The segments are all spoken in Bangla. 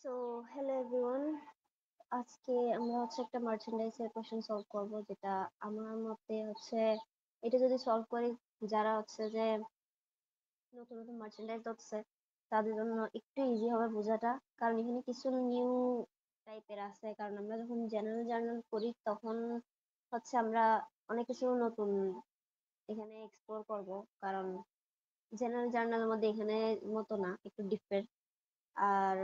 সো হ্যালো এভরিওয়ান, আজকে আমরা একটা মার্চেন্ডাইজের কোশ্চেন সলভ করব, যেটা আমার মতে এটা যদি সলভ করি, যারা যে নতুন নতুন মার্চেন্ডাইজ হচ্ছে তাদের জন্য একটু ইজি হবে বোঝাটা। কারণ এখানে কিছু নিউ টাইপের আছে, কারণ আমরা যখন জেনারেল জার্নাল করি তখন আমরা অনেক কিছু নতুন এখানে এক্সপ্লোর করব। কারণ জেনারেল জার্নালের মধ্যে এখানে মতো না, একটু ডিফারেন্ট। আর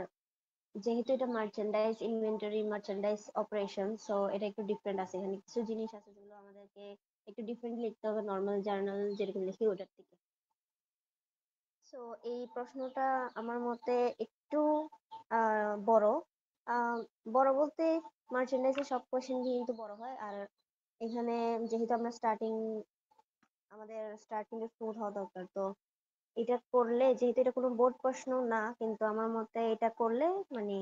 যেহেতু এটা merchandise inventory, merchandise operation, so এটা একটু ডিফারেন্ট আছে। এখানে কিছু জিনিস আছে যেগুলো আমাদেরকে একটু ডিফারেন্ট লিখতে হবে নর্মাল জার্নাল যেরকম লিখি ওটার থেকে। সো এই প্রশ্নটা আমার মতে একটু বড়। আহ, বড় বলতে মার্চেন্ডাইজের সব কোশ্চেন কিন্তু বড় হয়। আর এখানে যেহেতু আমাদের স্টার্টিং এ স্মুথ হওয়া দরকার, তো এটা করলে, যেহেতু এটা কোনো বোর্ড প্রশ্ন না, কিন্তু আমার মতে এটা করলে মানে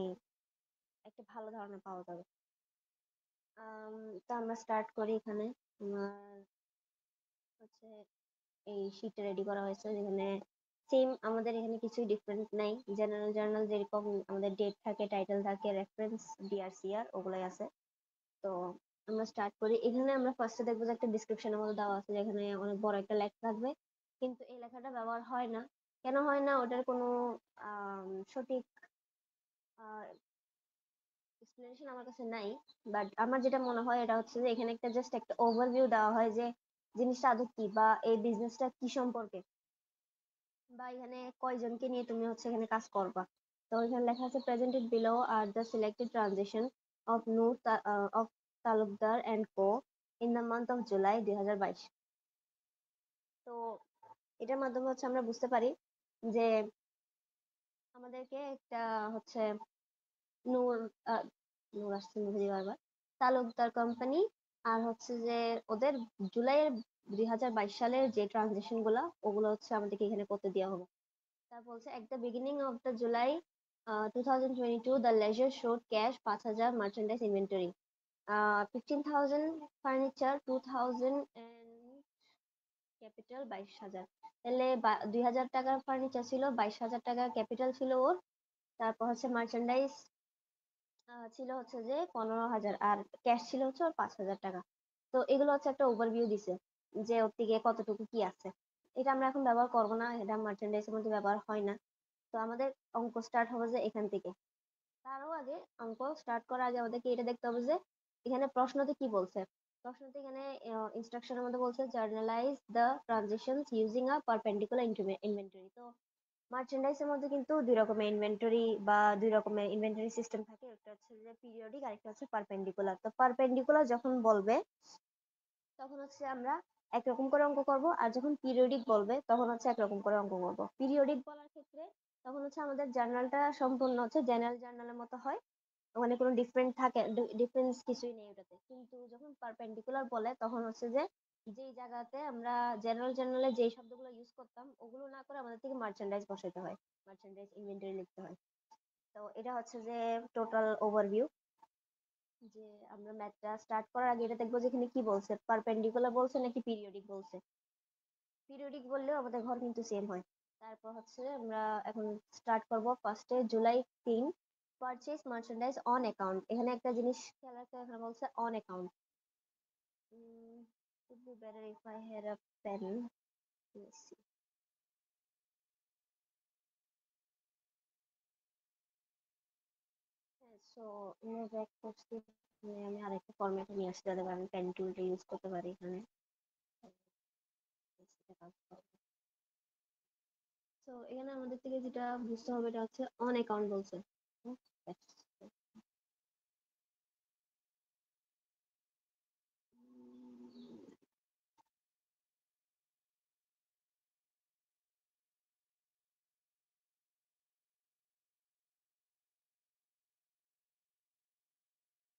একটা ভালো ধারণা পাওয়া যাবে। আম, তো আমরা স্টার্ট করি। এখানে আমার হচ্ছে এই শীটটা রেডি করা হয়েছে, যেখানে সেম আমাদের এখানে কিছুই ডিফারেন্ট নাই। জেনারেল জার্নাল যেরকম আমাদের ডেট থাকে, টাইটেল থাকে, রেফারেন্স, ডিআরসিআর ওগুলাই আছে। তো আমরা স্টার্ট করি। এখানে আমরা ফার্স্টে দেখবো যে একটা ডিসক্রিপশনের মধ্যে দেওয়া আছে, যেখানে অনেক বড় একটা লেখা থাকবে, কিন্তু এই লেখাটা ব্যবহার হয় না। কেন হয় না, ওটার কোনো সঠিক এক্সপ্লেনেশন আমার কাছে নাই। বাট আমার যেটা মনে হয় এটা যে এখানে জাস্ট একটা ওভারভিউ দেওয়া হয় যে জিনিসটা আদৌ কি, বা এই বিজনেসটা কি সম্পর্কে, বা এখানে কয়জনকে নিয়ে তুমি এখানে কাজ করবা। তো এখানে লেখা আছে presented below are the selected transition of of Talukdar and co in the month of July 2022। তো এটার মাধ্যমে আমরা বুঝতে পারি যে আমাদেরকে একটা হচ্ছে নূর নূর আসছে মুভি বারবার, তালুকদার কোম্পানি, আর যে ওদের জুলাইয়ের 2022 সালের যে ট্রানজেকশন গুলা, ওগুলো আমাদেরকে এখানে করতে দেওয়া হবে। তারপর at the beginning of the July 2022 the ledger showed cash 5,000, merchandise inventory 15,000, furniture 2,000 and capital 22,000। তাহলে 2,000 টাকার ফার্নিচার ছিল, 22,000 টাকার ক্যাপিটাল ছিল ওর। তারপর মার্চেন্ডাইজ ছিল যে 15,000, আর ক্যাশ ছিল ওর 5,000 টাকা। তো এগুলো একটা ওভারভিউ দিছে যে ওর থেকে কতটুকু কি আছে। এটা আমরা এখন ব্যবহার করবো না, এটা মার্চেন্ডাইজের মধ্যে ব্যবহার হয় না। তো আমাদের অঙ্ক স্টার্ট হবে যে এখান থেকে। তারও আগে, অঙ্ক স্টার্ট করার আগে আমাদেরকে এটা দেখতে হবে যে এখানে প্রশ্নতে কি বলছে। প্রশ্নতে এখানে ইনস্ট্রাকশনের মধ্যে বলছে journalise the transitions using a perpendicular inventory. তো মার্চেন্ডাইজের মধ্যে কিন্তু দুই রকমের ইনভেন্টরি বা দুই রকমের ইনভেন্টরি সিস্টেম থাকে। একটা যে পিরিয়ডিক, আর একটা পারপেন্ডিকুলার। তো পারপেন্ডিকুলার যখন বলবে তখন আমরা একরকম করে অঙ্ক করব, আর যখন পিরিয়ডিক বলবে তখন একরকম করে অঙ্ক করব। পিরিয়ডিক বলার ক্ষেত্রে তখন আমাদের জার্নালটা সম্পূর্ণ জেনারেল জার্নালের মতো হয়, ওখানে কোনো ডিফারেন্স কিছুই নেই ওটাতে। কিন্তু যখন পারপেন্ডিকুলার বলে তখন যে যেই জায়গাতে আমরা জেনারেল জার্নালে যেই শব্দগুলো ইউজ করতাম ওগুলো না করে আমাদের থেকে মার্চেন্ডাইজ বসাইতে হয়, মার্চেন্ডাইজ ইনভেন্টরি লিখতে হয়। তো এটা যে টোটাল ওভারভিউ। যে আমরা ম্যাথটা স্টার্ট করার আগে এটা দেখবো যে এখানে কি বলছে, পারপেন্ডিকুলার বলছে নাকি পিরিয়ডিক বলছে। পিরিয়ডিক বললেও আমাদের ঘর কিন্তু সেম হয়। তারপর আমরা এখন স্টার্ট করব ফার্স্টে July 3, purchase merchandise on account. এখানে একটা জিনিস খেয়াল রাখতে, এখানে বলছে on account. would be better if I had a pen. Let's see. So আমরা ব্যাক করছি। আমি আরেকটা ফরম্যাটে নিয়ে আসতে, যাতে আমি পেন টুলটা ইউজ করতে পারি এখানে। তো এখানে আমাদের থেকে যেটা বুঝতে হবে এটা অন অ্যাকাউন্ট বলছে।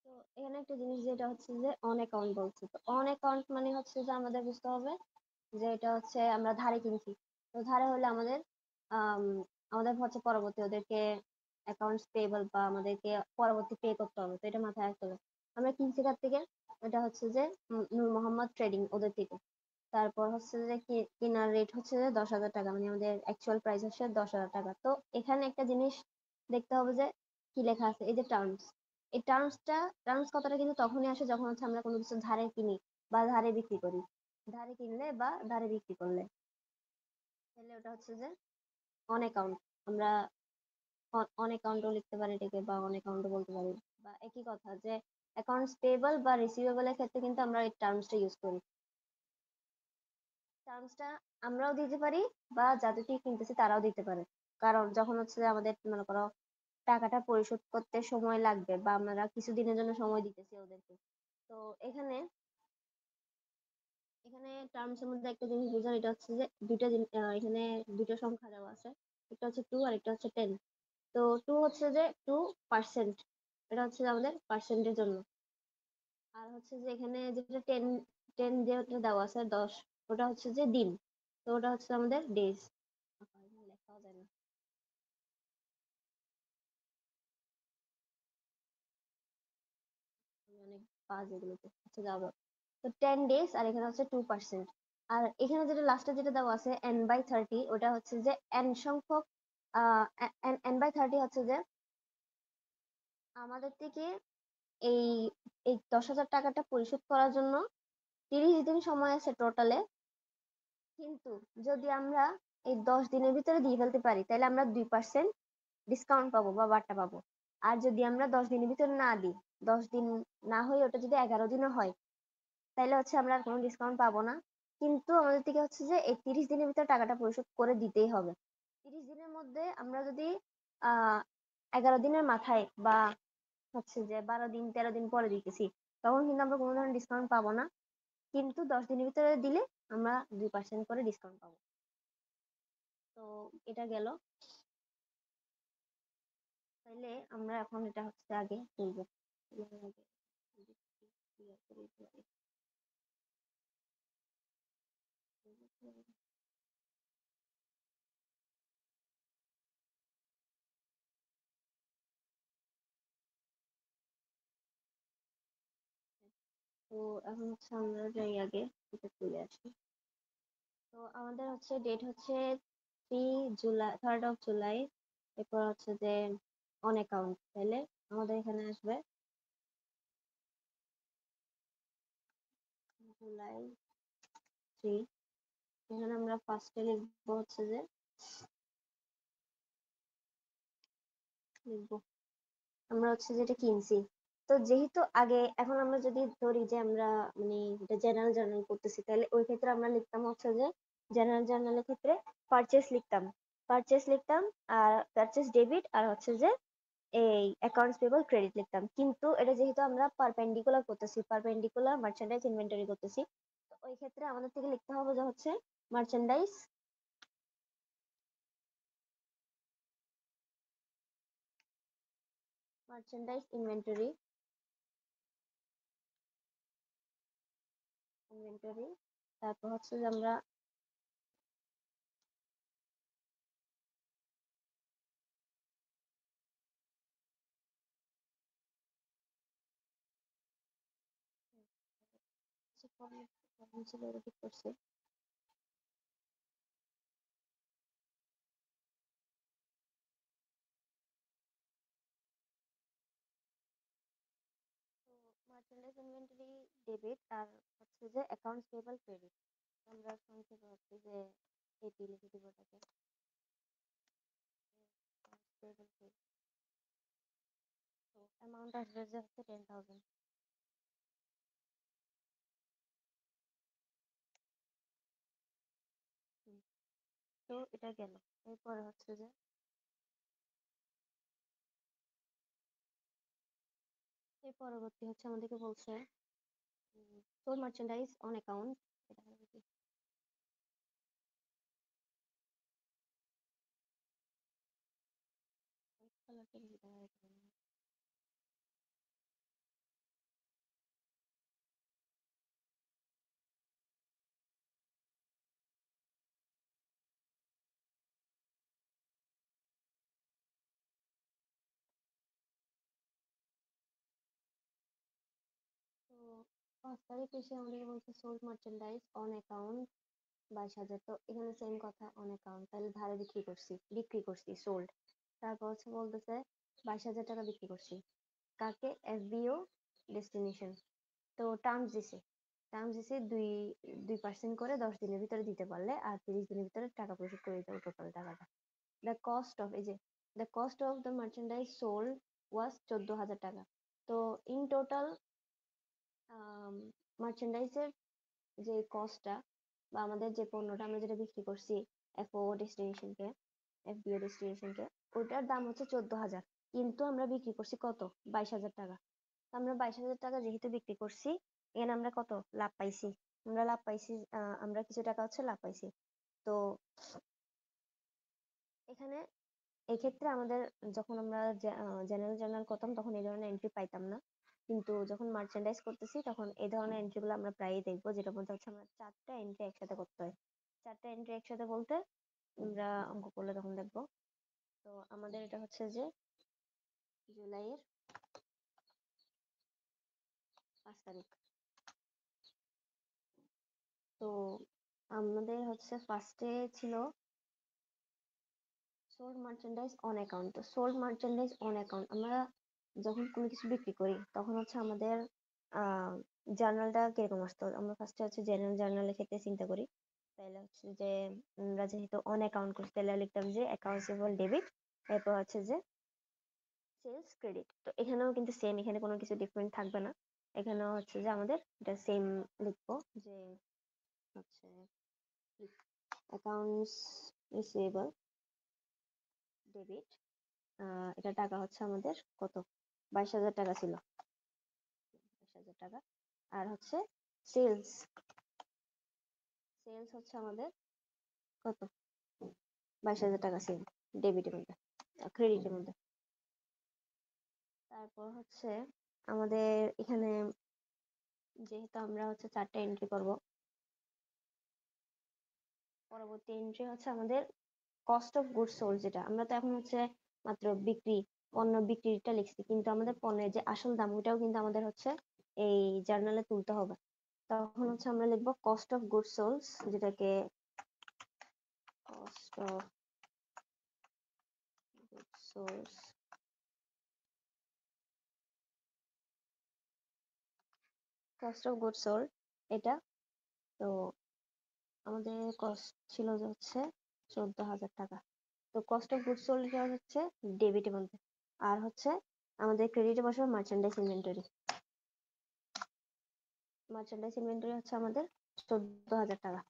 তো এখানে একটা জিনিস, যেটা যে অন অ্যাকাউন্ট বলছে। তো অন অ্যাকাউন্ট মানে যে আমাদের বুঝতে হবে যে এটা আমরা ধারে কিনছি। তো ধারে হলে আমাদের আম, আমাদের পরবর্তী ওদেরকে অ্যাকাউন্টস পেয়েবল, বা আমাদেরকে পরবর্তী পে করতে হবে। তো এটা মাথায় রাখতে হবে। আমরা কিনছি কার থেকে, এটা যে নূর মোহাম্মদ ট্রেডিং, ওদের থেকে। তারপর যে কেনার রেট যে 10,000 টাকা, মানে আমাদের অ্যাকচুয়াল প্রাইস 10,000 টাকা। তো এখানে একটা জিনিস দেখতে হবে যে কি লেখা আছে, এই যে টার্মস, এই টার্মস কথাটা কিন্তু তখনই আসে যখন হচ্ছে আমরা কোনো কিছু ধারে কিনি বা ধারে বিক্রি করি। ধারে কিনলে বা ধারে বিক্রি করলে, তাহলে ওটা হচ্ছে যে অন অ্যাকাউন্ট। আমরা অন অ্যাকাউন্টও লিখতে পারি এটাকে, বা অন অ্যাকাউন্টও বলতে পারি, বা একই কথা যে অ্যাকাউন্টস পেয়েবল বা রিসিভেবল এর ক্ষেত্রে কিন্তু আমরা এই টার্মসটা ইউজ করি। টার্মসটা আমরাও দিতে পারি বা যাদেরকে কিনতেছি তারাও দিতে পারে। কারণ যখন হচ্ছে যে আমাদের মনে করো টাকাটা পরিশোধ করতে সময় লাগবে, বা আমরা কিছুদিনের জন্য সময় দিতেছি ওদেরকে, তো এখানে এখানে টার্মস এর মধ্যে একটা জিনিস বোঝার, এটা হচ্ছে যে এখানে দুটো সংখ্যা দেওয়া আছে, একটা হচ্ছে 2 আর একটা হচ্ছে 10। তো 2 হচ্ছে যে 2%, এটা হচ্ছে যে আমাদের পার্সেন্টের জন্য। আর হচ্ছে যে এখানে যেটা 10 যেটা দেওয়া আছে 10, ওটা হচ্ছে যে দিন, তো ওটা হচ্ছে আমাদের ডেজ। লেখাও যায় না, আমি অনেক বাজে এগুলোতে। আচ্ছা যাবো, তো 10 days, আর এখানে হচ্ছে 2%। আর এখানে যেটা লাস্টে যেটা দেওয়া আছে n/30, ওটা হচ্ছে যে n সংখ্যক, n/30 হচ্ছে যে আমাদের থেকে এই এই 10,000 টাকাটা পরিশোধ করার জন্য 30 দিন সময় আছে টোটালে। কিন্তু যদি আমরা এই 10 দিনের ভিতরে দিয়ে ফেলতে পারি, তাহলে আমরা 2% ডিসকাউন্ট পাবো বা বার্তা পাবো। আর যদি আমরা 10 দিনের ভিতরে না দিই, 10 দিন না হয়ে ওটা যদি 11 দিনও হয়, তাহলে হচ্ছে আমরা আর কোনো ডিসকাউন্ট পাবো না। কিন্তু আমাদের থেকে হচ্ছে যে এই 30 দিনের ভিতরে টাকাটা পরিশোধ করে দিতেই হবে। 30 দিনের মধ্যে আমরা যদি 11 দিনের মাথায় বা হচ্ছে যে 12 দিন 13 দিন পরে দিতেছি, তখন কিন্তু আমরা কোনো ধরনের ডিসকাউন্ট পাবো না। কিন্তু 10 দিনের ভিতরে দিলে আমরা 2% করে ডিসকাউন্ট পাবো। তো এটা গেল। তাইলে আমরা এখন এটা হচ্ছে আগে তুলবো। তোলার আগে যদি একটু clear করে দিতে পারি। তো এখন হচ্ছে আমরা যাই আগে এটা তুলে আসি। তো আমাদের হচ্ছে ডেট হচ্ছে 3 জুলাই, 3rd of July। এরপর হচ্ছে যে অন অ্যাকাউন্ট, তাহলে আমাদের এখানে আসবে July 3। এখানে আমরা ফার্স্টে লিখবো হচ্ছে যে লিখবো আমরা হচ্ছে যেটা কিনছি। তো যেহেতু আগে, এখন আমরা যদি ধরি যে আমরা মানে এটা জেনারেল জার্নাল করতেছি, তাহলে ওই ক্ষেত্রে আমরা লিখতাম হচ্ছে যে জেনারেল জার্নালের ক্ষেত্রে পারচেস লিখতাম, আর পারচেস ডেবিট, আর হচ্ছে যে এই অ্যাকাউন্টস পেবল ক্রেডিট লিখতাম। কিন্তু এটা যেহেতু আমরা পারপেন্ডিকুলার করতেছি, পারপেন্ডিকুলার মার্চেন্ডাইজ ইনভেন্টরি করতেছি, তো ওই ক্ষেত্রে আমাদের থেকে লিখতে হবে যে হচ্ছে মার্চেন্ডাইজ মার্চেন্ডাইজ ইনভেন্টরি। তারপর হচ্ছে যে আমরা যে প্রবলেম ছিল ওটা ঠিক করছি। তো মার্চেন্ডাইজ ইনভেন্টরি ডেবিট, আর হচ্ছে যে অ্যাকাউন্টস পেবল ক্রেডিট। আমরা সংক্ষেপে হচ্ছে যে এটি লিখে দিব ওটাকে, অ্যাকাউন্টস পেবল ক্রেডিট। তো অ্যামাউন্ট আসবে যে হচ্ছে 10,000। তো এটা গেল। এরপরে হচ্ছে যে এর পরবর্তী হচ্ছে আমাদেরকে বলছে সোল মার্চেন্ডাইজ অন অ্যাকাউন্ট। এটা হবে কি, কালারটা বেশি দেখা যাচ্ছে না। তো 5 তারিখ এসে আমাদেরকে বলছে সোল্ড মার্চেন্ডাইজ অন অ্যাকাউন্ট 22,000। তো এখানে সেম কথা, অন অ্যাকাউন্ট, তাহলে ধারে বিক্রি করছি সোল্ড। তারপর হচ্ছে বলতেছে 22,000 টাকা বিক্রি করছি। কাকে? এফবিও ডেস্টিনেশন। তো টার্মস দিছে 2% করে 10 দিনের ভিতরে দিতে পারলে, আর 30 দিনের ভিতরে টাকা পরিশোধ করে দিতে হবে টোটাল টাকাটা। দ্য কস্ট অফ, এই যে the cost of the merchandise sold was 14,000 টাকা। তো ইন টোটাল মার্চেন্ডাইজের যে কস্টটা বা আমাদের যে পণ্যটা আমরা যেটা বিক্রি করছি এফবিও ডেস্টিনেশনকে, ওটার দাম হচ্ছে 14,000, কিন্তু আমরা বিক্রি করছি কত? 22,000 টাকা। আমরা 22,000 টাকা যেহেতু বিক্রি করছি, এখানে আমরা কত লাভ পাইছি? আমরা কিছু টাকা হচ্ছে লাভ পাইছি। তো এখানে এক্ষেত্রে আমাদের, যখন আমরা জেনারেল জার্নাল করতাম তখন এই ধরনের এন্ট্রি পাইতাম না, কিন্তু যখন মার্চেন্ডাইজ করতেছি তখন এই ধরনের এন্ট্রি গুলো আমরা প্রায়ই দেখবো, যেটার মধ্যে হচ্ছে আমরা 4টা এন্ট্রি একসাথে করতে হয়। 4টা এন্ট্রি একসাথে বলতে আমরা অঙ্ক করলে তখন দেখবো। তো আমাদের এটা হচ্ছে যে জুলাইয়ের 5 তারিখ। তো আমাদের হচ্ছে ফার্স্টে ছিল সোল্ড মার্চেন্ডাইজ অন অ্যাকাউন্ট। তো সোল্ড মার্চেন্ডাইজ অন অ্যাকাউন্ট, আমরা যখন কোনো কিছু বিক্রি করি তখন হচ্ছে আমাদের জার্নালটা কিরকম আসতো? আমরা ফার্স্টে হচ্ছে জেনারেল জার্নালের ক্ষেত্রে চিন্তা করি, তাহলে হচ্ছে যে আমরা যেহেতু অন অ্যাকাউন্ট করছি তাহলে লিখতাম যে অ্যাকাউন্টস রিসিভেবল ডেবিট, এরপর হচ্ছে যে সেলস ক্রেডিট। তো এখানেও কিন্তু সেম, এখানে কোনো কিছু ডিফারেন্ট থাকবে না। এখানেও হচ্ছে যে আমাদের এটা সেম লিখবো, যে হচ্ছে অ্যাকাউন্টস রিসিভেবল ডেবিট, এটা টাকা হচ্ছে আমাদের কত? 22,000 টাকা ছিল, 22,000 টাকা। আর হচ্ছে সেলস সেলস হচ্ছে আমাদের কত? 22,000 টাকা সেল, ডেবিটের মধ্যে, ক্রেডিটের মধ্যে। তারপর হচ্ছে আমাদের এখানে যেহেতু আমরা হচ্ছে 4টা এন্ট্রি করব, পরবর্তী এন্ট্রি হচ্ছে আমাদের কস্ট অফ গুডস সোল্ড, যেটা আমরা তো এখন হচ্ছে মাত্র পণ্য বিক্রিটা লিখছি, কিন্তু আমাদের পণ্যের যে আসল দাম ওটাও কিন্তু আমাদের হচ্ছে এই জার্নালে তুলতে হবে। তখন হচ্ছে আমরা লিখবো কস্ট অফ গুডস সোল্ড, যেটাকে cost of goods sold, cost of goods sold এটা। তো আমাদের কস্ট ছিল যে হচ্ছে 14,000 টাকা। তো কস্ট অফ গুডস সোল্ড হচ্ছে ডেবিটের মধ্যে, আর হচ্ছে আমাদের ক্রেডিটে বসবে মার্চেন্ডাইজ ইনভেন্টরি। মার্চেন্ডাইজ ইনভেন্টরি হচ্ছে আমাদের 14,000 টাকা।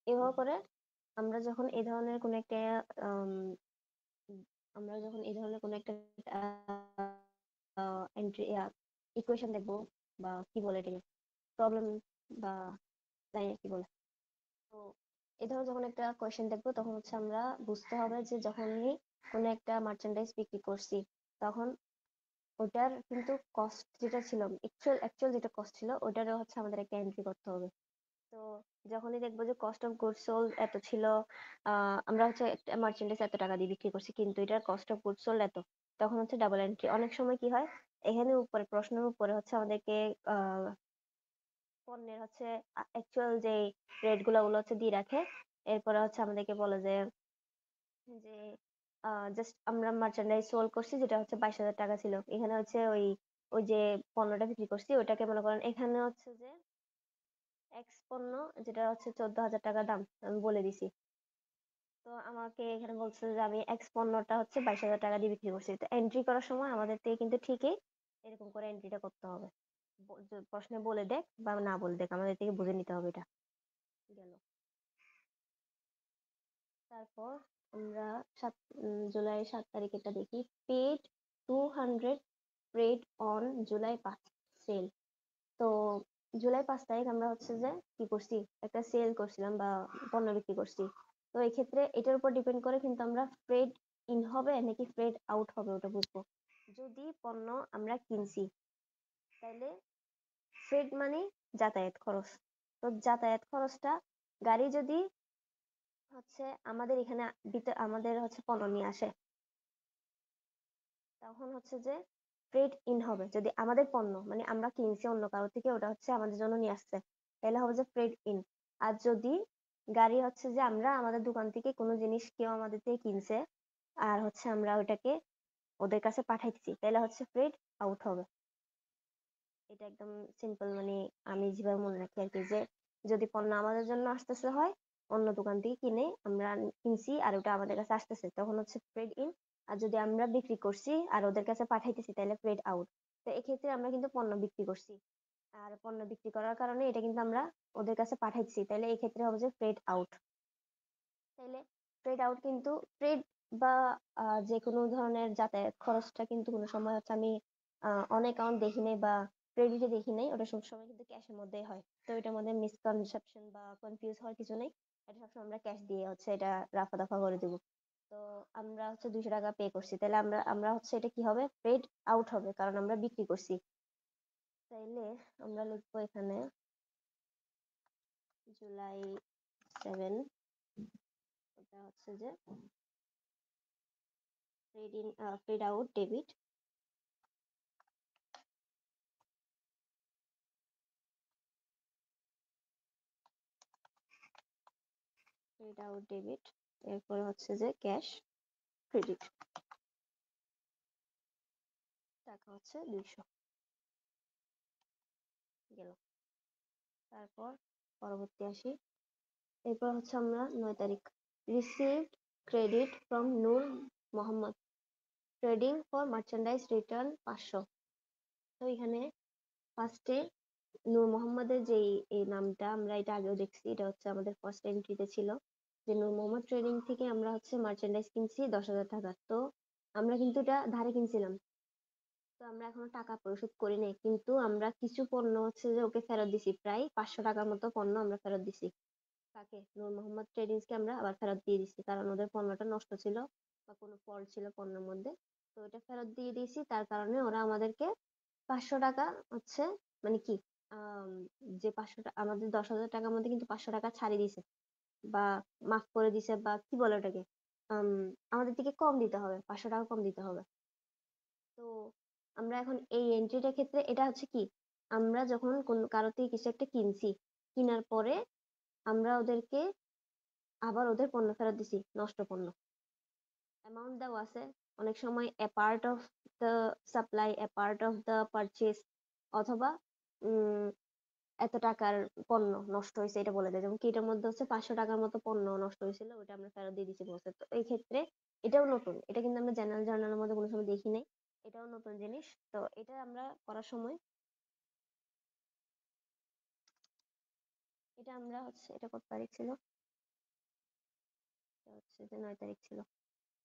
এভাবে করে আমরা যখন এই ধরনের কোন একটা আম, আমরা যখন এই ধরনের কোন একটা এন্ট্রি ইকুয়েশন দেখবো, বা কি বলে এটাকে, প্রবলেম, বা জানি না কি বলে। তো এই ধরো যখন একটা কোয়েশ্চেন দেখবো তখন হচ্ছে আমরা বুঝতে হবে যে যখনই কোনো একটা মার্চেন্ডাইজ বিক্রি করছি, তখন ওটার কিন্তু কস্ট যেটা ছিল, অ্যাকচুয়াল যেটা কস্ট ছিল ওটারও হচ্ছে আমাদের একটা এন্ট্রি করতে হবে। তো যখনই দেখবো যে কস্ট অফ গুডস সোল্ড এত ছিল, আমরা হচ্ছে একটা মার্চেন্ডাইজ এত টাকা দিয়ে বিক্রি করছি, কিন্তু এটার কস্ট অফ গুডস সোল্ড এত, তখন হচ্ছে ডাবল এন্ট্রি। অনেক সময় কি হয়, এখানে উপরে প্রশ্নের উপরে হচ্ছে আমাদেরকে পণ্যের হচ্ছে অ্যাকচুয়াল যে রেট গুলো ওগুলো হচ্ছে দিয়ে রাখে, এরপরে হচ্ছে আমাদেরকে বলে যে যে জাস্ট আমরা মার্চেন্ডাইজ সোল্ড করছি যেটা হচ্ছে 22,000 টাকা ছিল, এখানে হচ্ছে ওই ওই যে পণ্যটা বিক্রি করছি ওটাকে মনে করেন এখানে হচ্ছে যে এক্স পণ্য, যেটা হচ্ছে 14,000 টাকা দাম আমি বলে দিছি। তো আমাকে এখানে বলছে যে আমি এক্স পণ্যটা হচ্ছে 22,000 টাকা দিয়ে বিক্রি করছি। তো এন্ট্রি করার সময় আমাদের থেকে কিন্তু ঠিকই এরকম করে এন্ট্রিটা করতে হবে। প্রশ্নে বলে দেখ বা না বলে দেখ, আমাদের থেকে বুঝে নিতে হবে এটা। গেল। তারপর আমরা জুলাই 7 তারিখেটা দেখি। Paid 200 paid on July 5 sell. তো জুলাই 5 তারিখ আমরা হচ্ছে যে কি করছি, একটা সেল করছিলাম বা পণ্য বিক্রি করছি। তো এই ক্ষেত্রে এটার উপর ডিপেন্ড করে কিন্তু আমরা ফ্রেড ইন হবে নাকি ফ্রেড আউট হবে ওটা বুঝবো। যদি পণ্য আমরা কিনছি, তাহলে ফ্রেড মানে যাতায়াত খরচ। তো যাতায়াত খরচটা, গাড়ি যদি হচ্ছে আমাদের এখানে আমাদের হচ্ছে পণ্য নিয়ে আসে, তখন হচ্ছে যে ফ্রেড ইন হবে। যদি আমাদের পণ্য মানে আমরা কিনছি অন্য কারো থেকে, ওটা হচ্ছে আমাদের জন্য নিয়ে আসছে, তাহলে হবে যে ফ্রেড ইন। আর যদি গাড়ি হচ্ছে যে আমরা আমাদের দোকান থেকে কোনো জিনিস কেউ আমাদের থেকে কিনছে, আর হচ্ছে আমরা ওটাকে ওদের কাছে পাঠাইতেছি, তাহলে হচ্ছে পেড আউট হবে। এটা একদম সিম্পল, মানে আমি যেভাবে মনে রাখি আর কি, যে যদি পণ্য আমাদের জন্য আসতেছে হয়, অন্য দোকান থেকে কিনে আমরা কিনছি আর ওটা আমাদের কাছে আসতেছে, তখন হচ্ছে পেড ইন। আর যদি আমরা বিক্রি করছি আর ওদের কাছে পাঠাইতেছি, তাহলে পেড আউট। তো এক্ষেত্রে আমরা কিন্তু পণ্য বিক্রি করছি, আর পণ্য বিক্রি করার কারণে এটা কিন্তু আমরা ওদের কাছে পাঠাইছি, তাহলে এই ক্ষেত্রে হবে যে পেড আউট। তাইলে পেড আউট কিন্তু পেড বা যে কোনো ধরনের যাতায়াত খরচটা কিন্তু কোনো সময় হচ্ছে আমি অন অ্যাকাউন্ট দেখি নাই বা ক্রেডিটে দেখি নাই, ওটা সবসময় কিন্তু ক্যাশের মধ্যেই হয়। তো এটার মধ্যে মিসকনসেপশন বা কনফিউজ হওয়ার কিছু নেই, এটা সবসময় আমরা ক্যাশ দিয়ে হচ্ছে এটা রাফা দফা করে দিব। তো আমরা হচ্ছে 200 টাকা পে করছি, তাহলে আমরা আমরা হচ্ছে এটা কি হবে, পেড আউট হবে, কারণ আমরা বিক্রি করছি। তাইলে আমরা লিখবো এখানে July 7, এটা হচ্ছে যে paid out debit, এরপরে হচ্ছে যে ক্যাশ ক্রেডিট, টাকা হচ্ছে 200 গেল। তারপর পরবর্তী আসি, এরপর হচ্ছে আমরা 9 তারিখ, received credit from Noor Mohammad trading for merchandise return 500। তো এখানে ফার্স্টে নূর মোহাম্মদের যে এই নামটা, আমরা এটা আগেও দেখছি, এটা হচ্ছে আমাদের ফার্স্ট এন্ট্রিতে ছিল যে নূর মোহাম্মদ ট্রেডিং থেকে আমরা হচ্ছে মার্চেন্ডাইজ কিনছি 10,000 টাকা। তো আমরা কিন্তু এটা ধারে কিনছিলাম, তো আমরা এখনো টাকা পরিশোধ করি নাই, কিন্তু আমরা কিছু পণ্য হচ্ছে যে ওকে ফেরত দিছি, প্রায় 500 টাকার মতো পণ্য আমরা ফেরত দিছি। কাকে? নূর মোহাম্মদ ট্রেডিংস কে আমরা আবার ফেরত দিয়ে দিছি, কারণ ওদের পণ্যটা নষ্ট ছিল বা কোনো ফল্ট ছিল পণ্যের মধ্যে। তো এটা ফেরত দিয়ে দিয়েছি, তার কারণে ওরা আমাদেরকে 500 টাকা হচ্ছে, মানে কি, আম, যে 500 টাকা আমাদের 10,000 টাকার মধ্যে কিন্তু 500 টাকা ছাড়ি দিছে বা মাফ করে দিছে, বা কি বলে ওটাকে, আম, আমাদের থেকে কম দিতে হবে, 500 টাকা কম দিতে হবে। তো আমরা এখন এই এন্ট্রিটার ক্ষেত্রে এটা হচ্ছে কি, আমরা যখন কোন কারো থেকে কিছু একটা কিনছি, কিনার পরে আমরা ওদেরকে আবার ওদের পণ্য ফেরত দিছি, নষ্ট পণ্য, অ্যামাউন্ট দেওয়া আছে, অনেক সময় a part of the supply, a part of the purchase, অথবা উম এত টাকার পণ্য নষ্ট হয়েছে এটা বলে দেয়, যেমন কি এটার মধ্যে হচ্ছে 500 টাকার মতো পণ্য নষ্ট হয়েছিল, ওটা আমরা ফেরত দিয়ে দিচ্ছি বলছে। তো এই ক্ষেত্রে এটাও নতুন, এটা কিন্তু আমরা জেনারেল জার্নালের মধ্যে কোনো সময় দেখি নাই, এটাও নতুন জিনিস। তো এটা আমরা করার সময়, এটা আমরা হচ্ছে, এটা কত তারিখ ছিল, এটা হচ্ছে যে 9 তারিখ ছিল।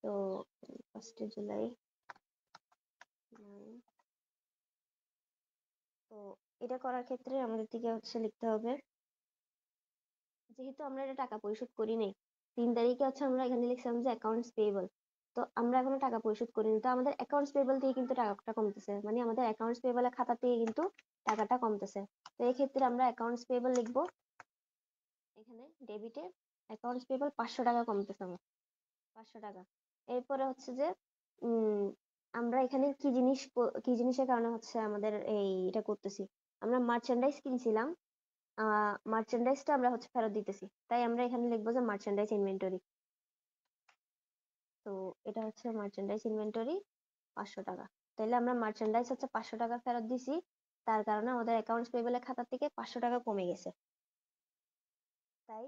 তো 1 জুলাই 9, তো এটা করার ক্ষেত্রে আমাদের থেকে হচ্ছে লিখতে হবে, যেহেতু আমরা এটা টাকা পরিশোধ করি নাই, 3 তারিখে হচ্ছে আমরা এখানে লিখছিলাম যে অ্যাকাউন্টস পেয়েবল, তো আমরা এখনো টাকা পরিশোধ করিনি, তো আমাদের অ্যাকাউন্টস পেয়েবল থেকে কিন্তু টাকাটা কমতেছে, মানে আমাদের অ্যাকাউন্টস পেয়েবলের খাতা থেকে কিন্তু টাকাটা কমতেছে। তো এই ক্ষেত্রে আমরা অ্যাকাউন্টস পেয়েবল লিখবো, এখানে ডেবিটে অ্যাকাউন্টস পেয়েবল 500 টাকা কমতেছে আমার, 500 টাকা। এরপরে হচ্ছে যে উম আমরা এখানে কি জিনিসের কারণে হচ্ছে আমাদের এই এটা করতেছি, আমরা মার্চেন্ডাইজ কিনছিলাম, মার্চেন্ডাইজটা আমরা হচ্ছে ফেরত দিতেছি, তাই আমরা এখানে লিখবো যে মার্চেন্ডাইজ ইনভেন্টরি। তো এটা হচ্ছে মার্চেন্ডাইজ ইনভেন্টরি 500 টাকা। তাইলে আমরা মার্চেন্ডাইজ হচ্ছে 500 টাকা ফেরত দিছি, তার কারণে আমাদের অ্যাকাউন্টস পেয়েবলের খাতা থেকে 500 টাকা কমে গেছে। তাই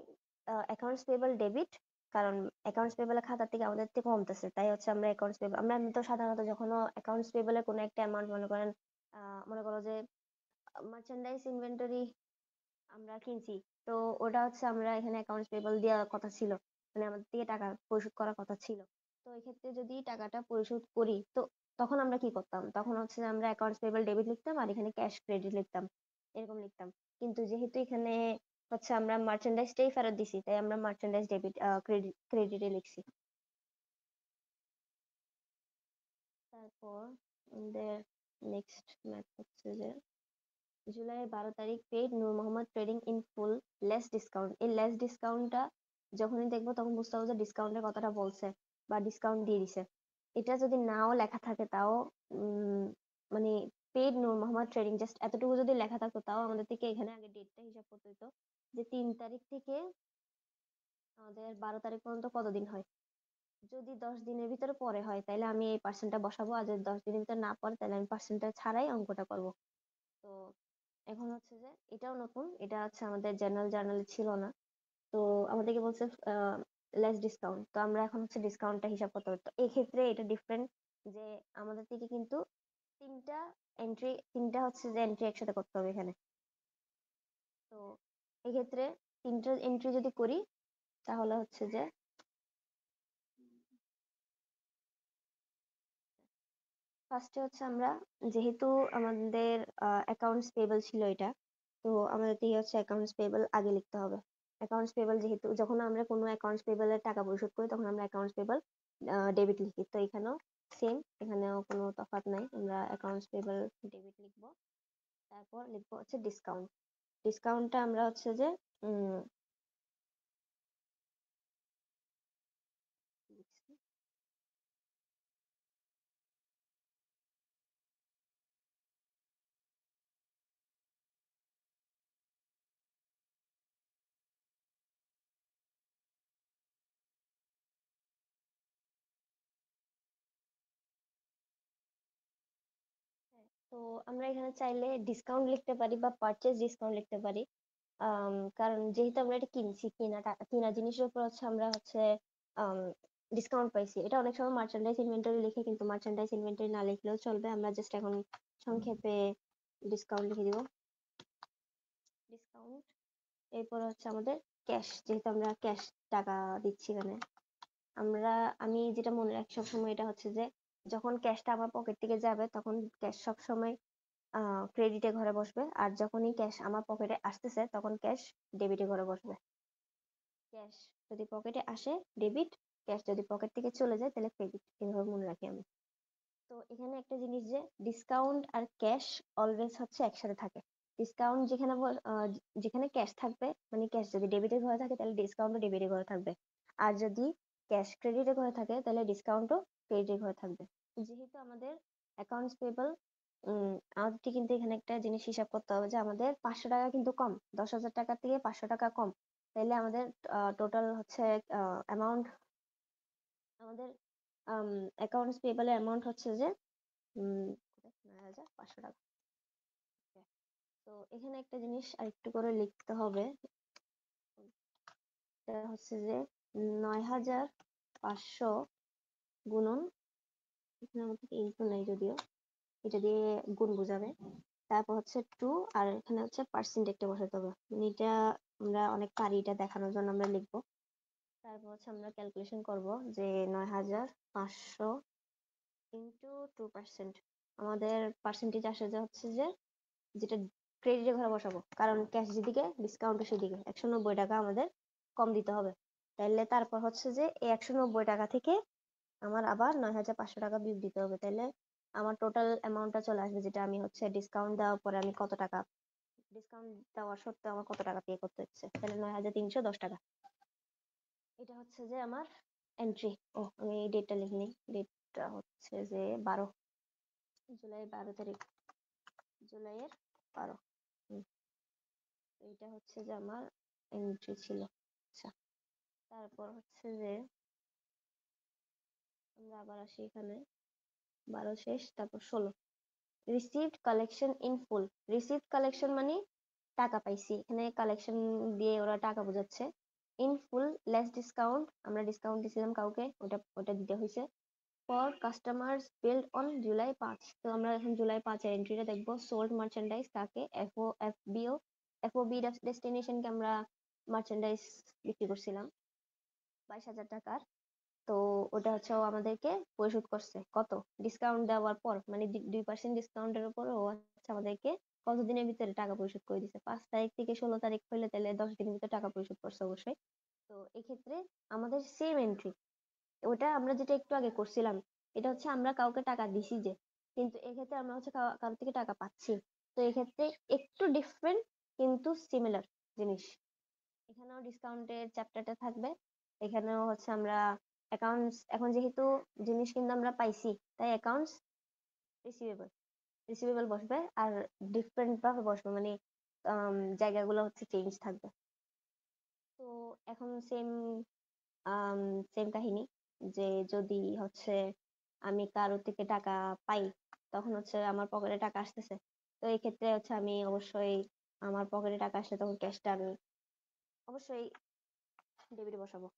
অ্যাকাউন্টস পেয়েবল ডেবিট, কারণ অ্যাকাউন্টস পেয়েবলের খাতা থেকে আমাদের থেকে কমতেছে, তাই হচ্ছে আমরা অ্যাকাউন্টস পেয়েবল, আমরা তো সাধারণত যখন অ্যাকাউন্টস পেয়েবলের কোনো একটা অ্যামাউন্ট মনে করেন, মনে করো যে মার্চেন্ডাইজ ইনভেন্টরি আমরা কিনছি, তো ওটা হচ্ছে আমরা এখানে অ্যাকাউন্টস পেবল দেওয়ার কথা ছিল, মানে আমাদের থেকে টাকা পরিশোধ করার কথা ছিল। তো এই ক্ষেত্রে যদি টাকাটা পরিশোধ করি, তো তখন আমরা কি করতাম, তখন হচ্ছে যে আমরা অ্যাকাউন্টস পেবল ডেবিট লিখতাম আর এখানে ক্যাশ ক্রেডিট লিখতাম, এরকম লিখতাম। কিন্তু যেহেতু এখানে হচ্ছে আমরা মার্চেন্ডাইজটাই ফেরত দিছি, তাই আমরা মার্চেন্ডাইজ ডেবিট ক্রেডিটে লিখছি। তারপর আমাদের নেক্সট ম্যাথ হচ্ছে যে জুলাইয়ের 12 তারিখ, paid Noor Mohammad trading in full less discount. এই লেস ডিসকাউন্টটা যখনই দেখবো তখন বুঝতে হবে যে ডিসকাউন্টের কথাটা বলছে বা ডিসকাউন্ট দিয়ে দিছে। এটা যদি নাও লেখা থাকে তাও উম মানে paid Noor Mohammad trading just এতটুকু যদি লেখা থাকতো, তাও আমাদের থেকে এখানে আগে ডেটটা হিসাব করতে হতো, যে 3 তারিখ থেকে আমাদের 12 তারিখ পর্যন্ত কতদিন হয়, যদি 10 দিনের ভিতরে পরে হয় তাহলে আমি এই পার্সেন্টটা বসাবো, আর যদি 10 দিনের ভিতরে না পড়ে তাহলে আমি পার্সেন্টটা ছাড়াই অঙ্কটা করব। তো এখন হচ্ছে যে এটাও নতুন, এটা হচ্ছে আমাদের জেনারেল জার্নালে ছিল না। তো আমাদেরকে বলছে লেস ডিসকাউন্ট, তো আমরা এখন হচ্ছে ডিসকাউন্টটা হিসাব করতে হবে। তো এই ক্ষেত্রে এটা ডিফারেন্ট যে আমাদের থেকে কিন্তু তিনটা হচ্ছে যে এন্ট্রি একসাথে করতে হবে এখানে। তো এক্ষেত্রে তিনটা এন্ট্রি যদি করি তাহলে হচ্ছে যে ফার্স্টে হচ্ছে আমরা, যেহেতু আমাদের অ্যাকাউন্টস পেয়েবল ছিল এটা, তো আমাদের থেকে হচ্ছে অ্যাকাউন্টস পেয়েবল আগে লিখতে হবে। অ্যাকাউন্টস পেয়েবল যেহেতু যখন আমরা কোনো অ্যাকাউন্টস পেয়েবলের টাকা পরিশোধ করি তখন আমরা অ্যাকাউন্টস পেয়েবল ডেবিট লিখি, তো এখানেও সেম, এখানেও কোনো তফাৎ নাই, আমরা অ্যাকাউন্টস পেয়েবল ডেবিট লিখবো। তারপর লিখবো হচ্ছে ডিসকাউন্ট। ডিসকাউন্টটা আমরা হচ্ছে যে উম লিখছি। তো আমরা এখানে চাইলে ডিসকাউন্ট লিখতে পারি বা পারচেজ ডিসকাউন্ট লিখতে পারি। কারণ যেহেতু আমরা এটা কিনছি, কিনা জিনিসের উপর হচ্ছে আমরা হচ্ছে ডিসকাউন্ট পাইছি। এটা অনেক সময় মার্চেন্ডাইজ ইনভেন্টরি লিখে, কিন্তু মার্চেন্ডাইজ ইনভেন্টরি না লিখলেও চলবে, আমরা জাস্ট এখন সংক্ষেপে ডিসকাউন্ট লিখে দিব, ডিসকাউন্ট। এরপর হচ্ছে আমাদের ক্যাশ, যেহেতু আমরা ক্যাশ টাকা দিচ্ছি এখানে, আমরা আমি যেটা মনে রাখি সবসময় এটা হচ্ছে যে যখন ক্যাশটা আমার পকেট থেকে যাবে তখন ক্যাশ সবসময় ক্রেডিটে ঘরে বসবে, আর যখনই ক্যাশ আমার পকেটে আসতেছে তখন ক্যাশ ডেবিটে ঘরে বসবে। ক্যাশ যদি পকেটে আসে ডেবিট, ক্যাশ যদি পকেট থেকে চলে যায় তাহলে ক্রেডিট, এভাবে মনে রাখি আমি। তো এখানে একটা জিনিস যে ডিসকাউন্ট আর ক্যাশ অলওয়েজ হচ্ছে একসাথে থাকে। ডিসকাউন্ট যেখানে ক্যাশ থাকবে, মানে ক্যাশ যদি ডেবিটের ঘরে থাকে তাহলে ডিসকাউন্টও ডেবিটের ঘরে থাকবে, আর যদি ক্যাশ ক্রেডিটের ঘরে থাকে তাহলে ডিসকাউন্টও ক্রেডিটের ঘরে থাকবে। যেহেতু আমাদের অ্যাকাউন্টস পেয়েবল, আমাদের কিন্তু এখানে একটা জিনিস হিসাব করতে হবে যে আমাদের 500 টাকা কিন্তু কম, 10,000 টাকা থেকে 500 টাকা কম, তাইলে আমাদের টোটাল হচ্ছে অ্যামাউন্ট, আমাদের অ্যাকাউন্টস পেয়েবল অ্যামাউন্ট হচ্ছে যে 9,500 টাকা। তো এখানে একটা জিনিস আরেকটু করে লিখতে হবে, এটা হচ্ছে যে 9,500 গুণন, এখানে আমাদের ইনটু নাই যদিও, এটা দিয়ে গুণ বোঝাবে, তারপর হচ্ছে টু, আর এখানে হচ্ছে পার্সেন্ট একটা বসাতে হবে, মানে এটা আমরা অনেক পারি, এটা দেখানোর জন্য আমরা লিখবো। তারপর হচ্ছে আমরা ক্যালকুলেশন করব যে 9,500 ইন্টু 2%, আমাদের পার্সেন্টেজ আসে যে হচ্ছে যে যেটা ক্রেডিটের ঘরে বসাবো, কারণ ক্যাশ যেদিকে ডিসকাউন্ট সেদিকে 190 টাকা আমাদের কম দিতে হবে। তাইলে তারপর হচ্ছে যে এই 190 টাকা থেকে আমার আবার 9,500 টাকা বিয়োগ দিতে হবে, তাইলে আমার টোটাল অ্যামাউন্টটা চলে আসবে, যেটা আমি হচ্ছে ডিসকাউন্ট দেওয়ার পরে আমি কত টাকা, ডিসকাউন্ট দেওয়ার সত্ত্বেও আমার কত টাকা পে করতে হচ্ছে, তাহলে 9,310 টাকা। এটা হচ্ছে যে আমার এন্ট্রি। ও আমি এই ডেটটা লিখিনি, ডেটটা হচ্ছে যে 12 জুলাই, 12 তারিখ, জুলাইয়ের 12। এইটা হচ্ছে যে আমার এন্ট্রি ছিল। আচ্ছা, তারপর হচ্ছে যে আমরা আবার আসি এখানে, 12 শেষ, তারপর 16, received collection in full. Received collection মানে টাকা পাইছি, এখানে কালেকশন দিয়ে ওরা টাকা বোঝাচ্ছে। ইন ফুল লেস ডিসকাউন্ট, আমরা ডিসকাউন্ট দিছিলাম কাউকে, ওটা দিতে হয়েছে। For customers build on July 5, তো আমরা এখন জুলাই 5-এর এন্ট্রিটা দেখবো। সোল্ড মার্চেন্ডাইজ কাকে, এফওবি ডেস্টিনেশনকে আমরা মার্চেন্ডাইজ বিক্রি করছিলাম 22,000 টাকার। তো ওটা হচ্ছে ও আমাদেরকে পরিশোধ করছে কত, ডিসকাউন্ট দেওয়ার পর, মানে 2% ডিসকাউন্টের উপর ও হচ্ছে আমাদেরকে কতদিনের ভিতরে টাকা পরিশোধ করে দিছে, 5 তারিখ থেকে 16 তারিখ হইলে তাহলে 10 দিনের ভিতরে টাকা পরিশোধ করছে অবশ্যই। তো এক্ষেত্রে আমাদের সেম এন্ট্রি, ওটা আমরা যেটা একটু আগে করছিলাম, এটা হচ্ছে আমরা কাউকে টাকা দিছি যে, কিন্তু এক্ষেত্রে আমরা হচ্ছে কারোর থেকে টাকা পাচ্ছি। তো এক্ষেত্রে একটু ডিফারেন্ট কিন্তু সিমিলার জিনিস। এখানেও ডিসকাউন্টের চ্যাপ্টারটা থাকবে, এখানেও হচ্ছে আমরা অ্যাকাউন্টস, এখন যেহেতু জিনিস কিন্তু আমরা পাইছি তাই অ্যাকাউন্টস রিসিভেবল, রিসিভেবল বসবে, আর ডিফারেন্ট ভাবে বসবে, মানে জায়গাগুলো হচ্ছে চেঞ্জ থাকবে। তো এখন সেম সেম কাহিনী, যে যদি হচ্ছে আমি কারো থেকে টাকা পাই, তখন হচ্ছে আমার পকেটে টাকা আসতেছে, তো এই ক্ষেত্রে হচ্ছে আমি অবশ্যই আমার পকেটে টাকা আসলে তখন ক্যাশটা আমি অবশ্যই ডেবিটে বসাবো,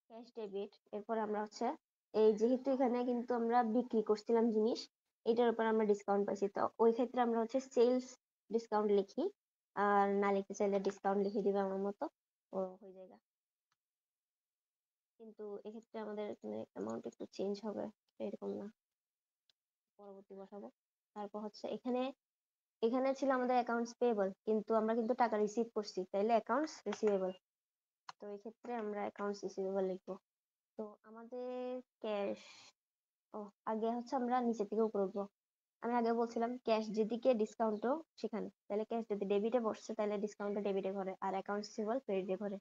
ক্যাশ ডেবিট। এরপর আমরা হচ্ছে এই যেহেতু এখানে কিন্তু আমরা বিক্রি করছিলাম জিনিস, এটার উপর আমরা ডিসকাউন্ট পাইছি, তো ওই ক্ষেত্রে আমরা হচ্ছে সেলস ডিসকাউন্ট লিখি, আর না লিখতে চাইলে ডিসকাউন্ট লিখে দিবে আমার মতো, ও হয়ে যায়। কিন্তু এক্ষেত্রে আমাদের এখানে অ্যামাউন্ট একটু চেঞ্জ হবে, এরকম না, পরবর্তী বসাবো। তারপর হচ্ছে এখানে এখানে ছিল আমাদের অ্যাকাউন্টস পেয়েবল, কিন্তু আমরা কিন্তু টাকা রিসিভ করছি, তাইলে অ্যাকাউন্টস রিসিভেবল। তো এই ক্ষেত্রে আমরা অ্যাকাউন্টস রিসিভেবল লিখবো। তো আমাদের ক্যাশ, ও আগে হচ্ছে আমরা নিচে থেকে উপরে উঠবো। আমি আগে বলছিলাম ক্যাশ যেদিকে ডিসকাউন্টও সেখানে, তাহলে ক্যাশ যদি ডেবিটে বসছে তাহলে ডিসকাউন্টটা ডেবিটে ঘরে, আর অ্যাকাউন্টস রিসিভেবল ক্রেডিটে ঘরে।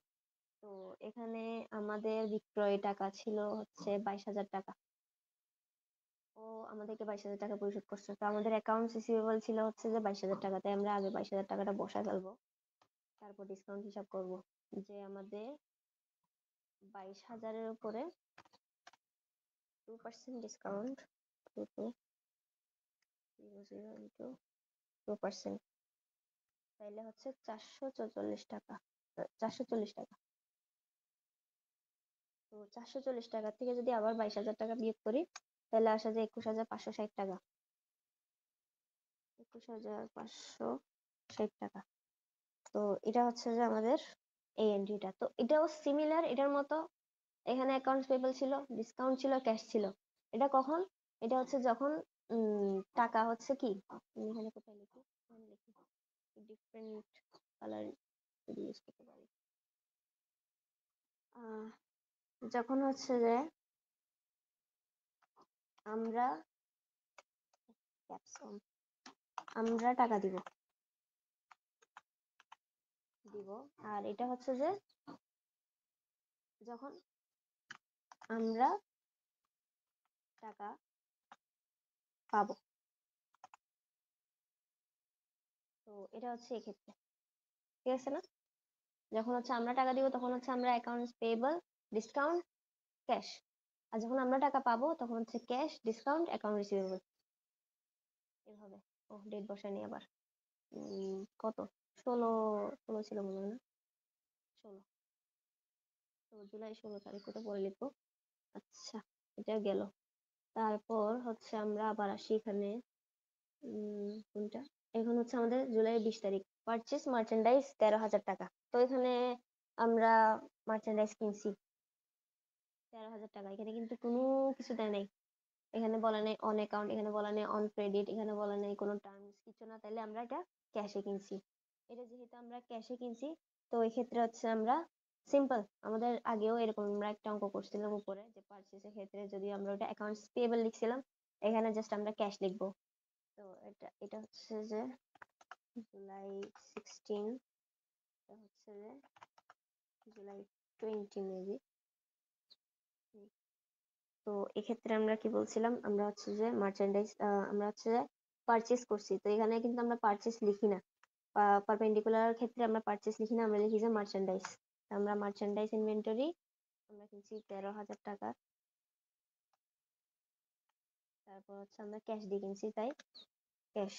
তো এখানে আমাদের বিক্রয় টাকা ছিল হচ্ছে 22,000 টাকা, ও আমাদেরকে 22,000 টাকা পরিশোধ করছে, তো আমাদের অ্যাকাউন্টস রিসিভেবল ছিল হচ্ছে যে 22,000 টাকা, তাই আমরা আগে 22,000 টাকাটা বসায় ফেলবো, তারপর ডিসকাউন্ট হিসাব করব, যে আমাদের 22,000-এর উপরে 2% ডিসকাউন্ট, 2% তাইলে হচ্ছে 444 টাকা, 440 টাকা। তো 440 টাকা থেকে যদি আবার 22,000 টাকা বিয়োগ করি, তাহলে আসা যায় 21,560 টাকা, 21,560 টাকা। তো এটা হচ্ছে যে আমাদের এই এন্ট্রিটা, তো এটাও সিমিলার এটার মতো। এখানে অ্যাকাউন্টস পেয়েবল ছিল, ডিসকাউন্ট ছিল, ক্যাশ ছিল। এটা কখন? এটা হচ্ছে যখন টাকা হচ্ছে কি, এখানে কোথায় লিখি, এখানে লিখি, ডিফারেন্ট কালার যদি ইউজ করতে পারি, আহ, যখন হচ্ছে যে আমরা আমরা টাকা দিব দিব, আর এটা হচ্ছে যে যখন আমরা টাকা পাবো। তো এটা হচ্ছে এক্ষেত্রে, ঠিক আছে না? যখন হচ্ছে আমরা টাকা দিব তখন হচ্ছে আমরা অ্যাকাউন্টস পেয়েবল, ডিসকাউন্ট, ক্যাশ। আর যখন আমরা টাকা পাবো তখন হচ্ছে ক্যাশ, ডিসকাউন্ট, অ্যাকাউন্ট রিসিভেবল, এভাবে। ও ডেট বসায়নি আবার, কত, 16 16 ছিল মনে হয় না, 16, তো জুলাই 16 তারিখ কোথায় পরে লিখবো। আচ্ছা, এটা গেল। তারপর হচ্ছে আমরা আবার আসি এখানে, কোনটা, এখন হচ্ছে আমাদের জুলাই 20 তারিখ, পারচেস মার্চেন্ডাইজ 13,000 টাকা। তো এখানে আমরা মার্চেন্ডাইজ কিনছি 13,000 টাকা, এখানে কিন্তু কোনো কিছু দেয় নাই, এখানে বলা নেই অন অ্যাকাউন্ট, এখানে বলা নেই অন ক্রেডিট, এখানে বলা নেই কোনো টার্মস কিছু না, তাইলে আমরা এটা ক্যাশে কিনছি। এটা যেহেতু আমরা ক্যাশে কিনছি, তো এই ক্ষেত্রে হচ্ছে আমরা সিম্পল, আমাদের আগেও এরকম আমরা একটা অঙ্ক করছিলাম উপরে, যে পারচেসের ক্ষেত্রে যদি আমরা ওটা অ্যাকাউন্টস পেয়েবল লিখছিলাম, এখানে জাস্ট আমরা ক্যাশ লিখবো। তো এটা এটা হচ্ছে যে জুলাই 16, এটা হচ্ছে যে জুলাই 20 মেবি। তো এক্ষেত্রে আমরা কি বলছিলাম, আমরা হচ্ছে যে মার্চেন্ডাইজ, আমরা হচ্ছে যে পারচেস করছি, তো এখানে কিন্তু আমরা পারচেস লিখি না, পারপেন্ডিকুলার ক্ষেত্রে আমরা পারচেস লিখি না, আমরা লিখি যে মার্চেন্ডাইজ। আমরা মার্চেন্ডাইজ ইনভেন্টরি আমরা কিনছি 13,000 টাকা, তারপর হচ্ছে আমরা ক্যাশ দিয়ে কিনছি, তাই ক্যাশ,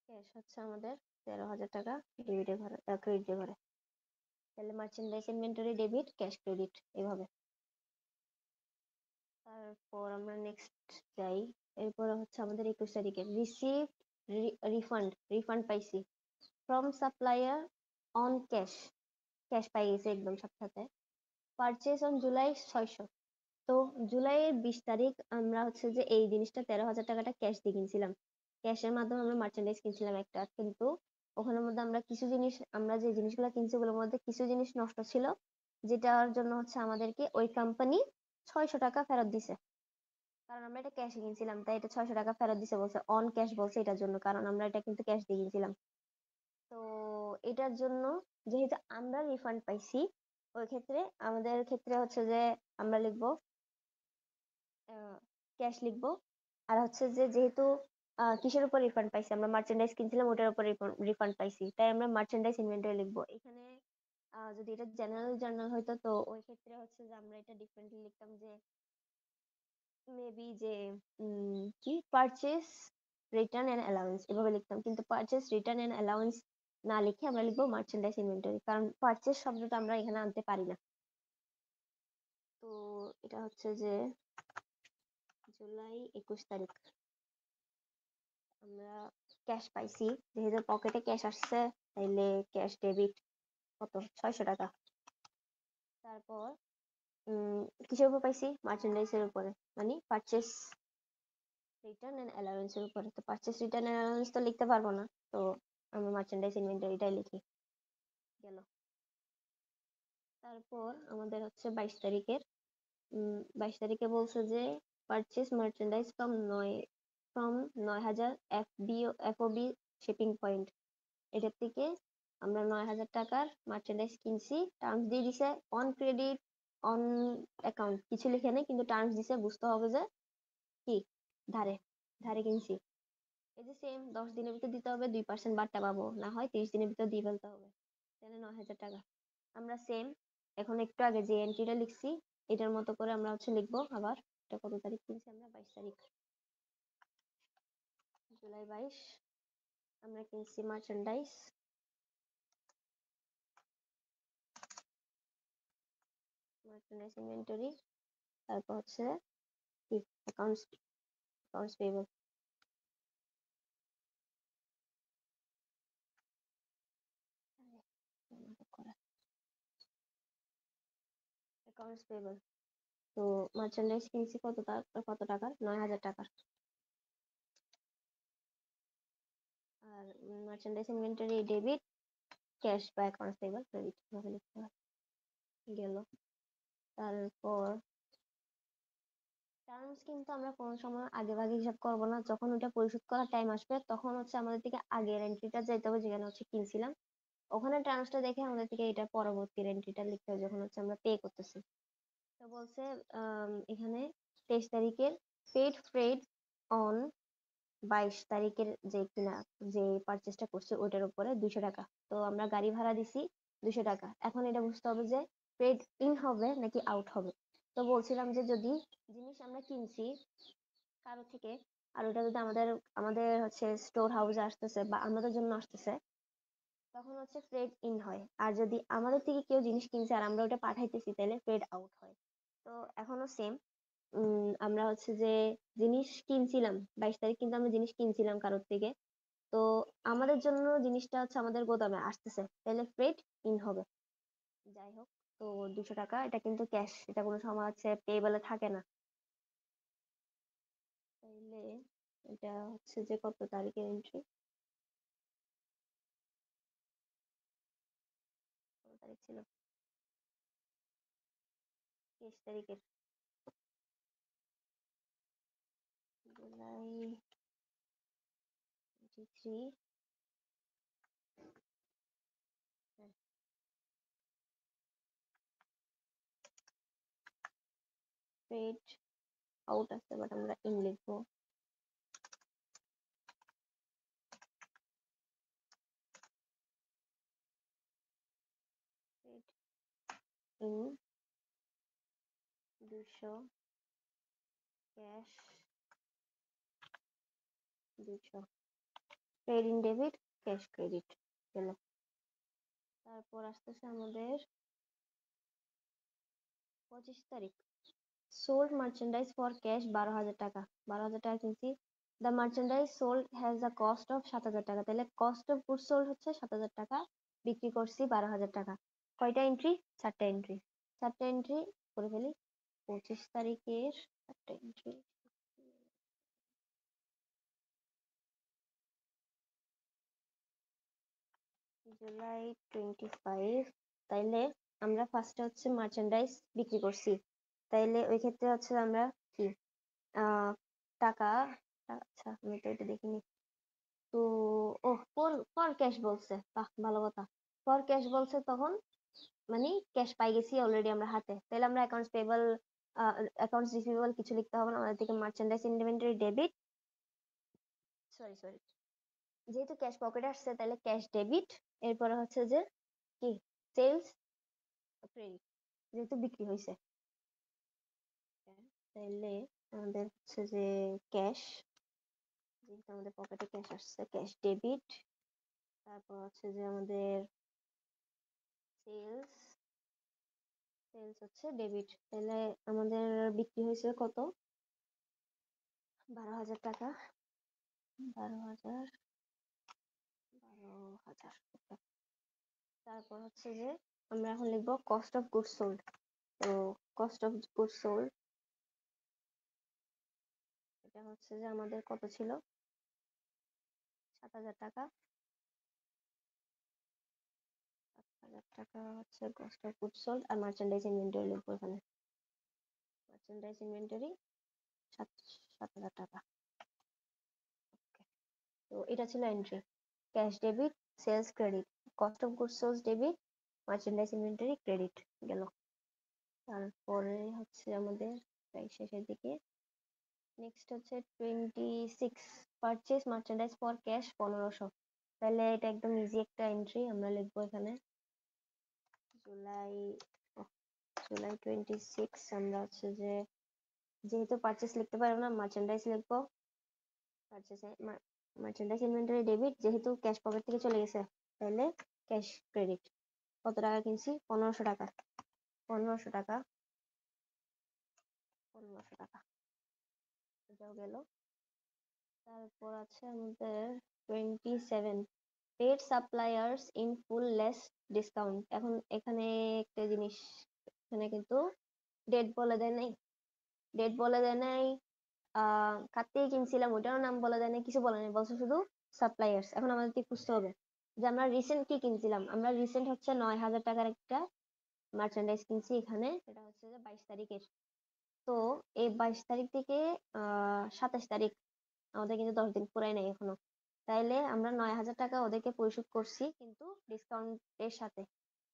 ক্যাশ হচ্ছে আমাদের 13,000 টাকা ডেবিটে ঘরে, ক্রেডিটে ঘরে, তাহলে merchandise inventory debit, cash credit, এভাবে। তারপর আমরা নেক্সট যাই, এরপর হচ্ছে আমাদের 21 তারিখে রিসিভ, রিফান্ড, রিফান্ড পাইছি from supplier on cash, cash পাই গেছি একদম সাথে সাথে। পারচেস অন জুলাই 600, তো জুলাইয়ের 20 তারিখ আমরা হচ্ছে যে এই জিনিসটা 13,000 টাকাটা ক্যাশ দিয়ে কিনছিলাম, ক্যাশের মাধ্যমে আমরা মার্চেন্ডাইজ কিনছিলাম একটা, কিন্তু ওখানের মধ্যে আমরা কিছু জিনিস, আমরা যে জিনিসগুলো কিনছি ওগুলোর মধ্যে কিছু জিনিস নষ্ট ছিল, যেটার জন্য হচ্ছে আমাদেরকে ওই কোম্পানি 600 টাকা ফেরত দিছে, কারণ আমরা এটা ক্যাশে কিনছিলাম, তাই এটা 600 টাকা ফেরত দিছে বলছে, অন ক্যাশ বলছে এটার জন্য, কারণ আমরা এটা কিন্তু ক্যাশ দিয়ে কিনছিলাম। তো এটার জন্য যেহেতু আমরা রিফান্ড পাইছি, ওই ক্ষেত্রে আমাদের ক্ষেত্রে হচ্ছে যে আমরা লিখবো ক্যাশ লিখবো। আর হচ্ছে যে যেহেতু কিসের উপর রিফান্ড পাইছি, আমরা মার্চেন্ডাইজ কিনছিলাম ওটার উপর রিফান্ড পাইছি, তাই আমরা মার্চেন্ডাইজ ইনভেন্টরি লিখবো এখানে। যদি এটা জেনারেল জার্নাল হইতো তো ওই ক্ষেত্রে হচ্ছে যে আমরা এটা ডিফারেন্টলি লিখতাম যে মেবি যে কি পারচেস রিটার্ন এন্ড অ্যালাউন্স এভাবে লিখতাম, কিন্তু পারচেস রিটার্ন এন্ড অ্যালাউন্স না লিখে আমরা লিখবো মার্চেন্ডাইজ ইনভেন্টরি, কারণ পারচেস শব্দটা আমরা এখানে আনতে পারি না। তো এটা হচ্ছে যে জুলাই 21 তারিখ আমরা ক্যাশ পাইছি, যেহেতু পকেটে ক্যাশ আসছে তাইলে ক্যাশ ডেবিট কত 600 টাকা। তারপর কিসের উপর পাইছি? মার্চেন্ডাইজের উপরে, মানে পারচেস রিটার্ন এন্ড অ্যালাউন্স এর উপরে। তো পারচেস রিটার্ন এন্ড অ্যালাউন্স তো লিখতে পারবো না, তো আমরা মার্চেন্ডাইজ ইনভেন্টরিটাই লিখি, গেল। তারপর আমাদের হচ্ছে 22 তারিখের 22 তারিখে বলছে যে purchase merchandise from 9,000 FOB shipping point, এটার থেকে আমরা 9,000 টাকার মার্চেন্ডাইজ কিনছি। টার্মস দিয়ে দিছে অন ক্রেডিট অন অ্যাকাউন্ট, কিছু লিখে নেই, কিন্তু টার্মস দিছে, বুঝতে হবে যে কি ধারে ধারে কিনছি। এই যে সেম 10 দিনের ভিতর দিতে হবে, 2% বার্তা পাবো, না হয় 30 দিনের ভিতর দিয়ে ফেলতে হবে, তাহলে 9,000 টাকা। আমরা সেম এখন একটু আগে যে এন্ট্রিটা লিখছি এটার মতো করে আমরা হচ্ছে লিখবো আবার। এটা কত তারিখ কিনছি আমরা? 22 তারিখ, জুলাই 22 আমরা কিনছি মার্চেন্ডাইজ ইনভেন্টরি। তারপর হচ্ছে কি অ্যাকাউন্টস পেয়েবল, অ্যাকাউন্টস পেয়েবল। তো মার্চেন্ডাইজ কিনছি কত টাকার? 9,000 টাকার। আর মার্চেন্ডাইজ ইনভেন্টরি ডেবিট, ক্যাশ বা অ্যাকাউন্টস পেয়েবল ক্রেডিট, ভাবে লিখতে হয়, গেল। তারপর টার্মস কিন্তু আমরা কোনো সময় আগে ভাগে হিসাব করবো না, যখন ওটা পরিশোধ করার টাইম আসবে তখন হচ্ছে আমাদের থেকে আগের এন্ট্রিটা যাইতে হবে, যেখানে হচ্ছে কিনছিলাম ওখানে টার্মসটা দেখে আমাদের থেকে এটা পরবর্তী এন্ট্রিটা লিখতে হবে যখন হচ্ছে আমরা পে করতেছি। তো বলছে এখানে 23 তারিখের পেড ফ্রেড অন 22 তারিখের যে কিনা যে পারচেসটা করছে ওটার উপরে 200 টাকা। তো আমরা গাড়ি ভাড়া দিছি 200 টাকা, এখন এটা বুঝতে হবে যে পেড ইন হবে নাকি আউট হবে। তো বলছিলাম যে যদি জিনিস আমরা কিনছি কারো থেকে, আর ওটা যদি আমাদের আমাদের হচ্ছে স্টোর হাউসে আসতেছে বা আমাদের জন্য আসতেছে, তখন হচ্ছে পেড ইন হয়। আর যদি আমাদের থেকে কেউ জিনিস কিনছে আর আমরা ওটা পাঠাইতেছি তাহলে পেড আউট হয়। তো এখনো সেম, আমরা হচ্ছে যে জিনিস কিনছিলাম 22 তারিখ, কিন্তু আমরা জিনিস কিনছিলাম কারোর থেকে, তো আমাদের জন্য জিনিসটা হচ্ছে আমাদের গোদামে আসতেছে, তাহলে পেড ইন হবে। যাই হোক, তো 200 টাকা এটা কিন্তু ক্যাশ, এটা কোনো সময় হচ্ছে পেয়েবলে থাকে না। তাইলে এটা হচ্ছে যে কত তারিখের এন্ট্রি? কত তারিখ ছিল? 23 তারিখের, জুলাই 23। পেড আউট আছে, বাট আমরা ইন লিখবো। Paid in 200, cash 200, paid in debit, cash credit, গেল। তারপর আসতেছে আমাদের 25 তারিখ, সোল্ড মার্চেন্ডাইজ ফর ক্যাশ 12,000 টাকা। 12,000 টাকা কিনছি। The merchandise sold has a cost of 7,000 টাকা, তাহলে কস্ট অফ গুড সোল্ড হচ্ছে 7,000 টাকা, বিক্রি করছি 12,000 টাকা। কয়টা এন্ট্রি? 4টা এন্ট্রি। 4টা এন্ট্রি করে ফেলি। 25 তারিখের 4টা এন্ট্রি, জুলাই 25। তাইলে আমরা ফার্স্টে হচ্ছে মার্চেন্ডাইজ বিক্রি করছি, তাইলে ওই ক্ষেত্রে হচ্ছে আমরা কি আহ টাকা, আচ্ছা আমি তো এটা দেখিনি। তো ও ফর ক্যাশ বলছে, বাহ ভালো কথা। ফর ক্যাশ বলছে তখন মানে ক্যাশ পাই গেছি অলরেডি আমরা হাতে, তাহলে আমরা অ্যাকাউন্টস পেয়েবল অ্যাকাউন্টস রিসিভেবল কিছু লিখতে হবে না, আমাদের থেকে মার্চেন্ডাইজ ইনভেন্টরি ডেবিট, সরি যেহেতু ক্যাশ পকেটে আসছে তাহলে ক্যাশ ডেবিট, এরপরে হচ্ছে যে কি সেলস ক্রেডিট, যেহেতু বিক্রি হয়েছে। তাইলে আমাদের হচ্ছে যে ক্যাশ, যেহেতু আমাদের পকেটে ক্যাশ আসছে, ক্যাশ ডেবিট। তারপর হচ্ছে যে আমাদের সেলস, সেলস হচ্ছে ডেবিট। তাহলে আমাদের বিক্রি হয়েছে কত? 12,000 টাকা। 12,000, 12,000। তারপর হচ্ছে যে আমরা এখন লিখবো কস্ট অফ গুডস সোল্ড। তো কস্ট অফ গুডস সোল্ড, এটা হচ্ছে যে আমাদের কত ছিল? 7,000 টাকা। 7,000 টাকা হচ্ছে কস্ট অফ গুডস সোল্ড। আর মার্চেন্ডাইজ ইনভেন্টরি লিখবো এখানে। মার্চেন্ডাইজ ইনভেন্টরি 7,000 টাকা। তো এটা ছিল entry, cash debit, sales credit, cost of goods sold debit, merchandise inventory credit গেল। তারপরে হচ্ছে আমাদের প্রায় শেষের দিকে নেক্সট হচ্ছে 26, পারচেজ মার্চেন্ডাইজ ফর ক্যাশ 1500। তাহলে এটা একদম ইজি একটা এন্ট্রি, আমরা লিখবো এখানে জুলাই, জুলাই 26। আমরা হচ্ছে যে যেহেতু পারচেজ লিখতে পারবো না, মার্চেন্ডাইজ লিখবো। পারচেজ মার্চেন্ডাইজ ইনভেন্টরি ডেবিট, যেহেতু ক্যাশ পকেট থেকে চলে গেছে তাহলে ক্যাশ ক্রেডিট। কত টাকা কিনছি? 1500 টাকা। 1500 টাকা, 1500 টাকা, এটাও গেল। তারপর আছে আমাদের 27, paid suppliers in full less discount. এখন এখানে একটা জিনিস, এখানে কিন্তু ডেট বলে দেয় নাই, ডেট বলে দেয় নাই, কার থেকে কিনছিলাম ওটারও নাম বলে দেয় নাই, কিছু বলে নাই, বলছে শুধু সাপ্লায়ার্স। এখন আমাদেরকে খুঁজতে হবে যে আমরা রিসেন্ট কি কিনছিলাম। আমরা রিসেন্ট হচ্ছে 9,000 টাকার একটা মার্চেন্ডাইজ কিনছি এখানে, এটা হচ্ছে যে 22 তারিখের। তো এই 22 তারিখ থেকে 27 তারিখ, আমাদের কিন্তু 10 দিন পুরাই নাই এখনো। তাইলে আমরা 9,000 টাকা ওদেরকে পরিশোধ করছি, কিন্তু ডিসকাউন্টের সাথে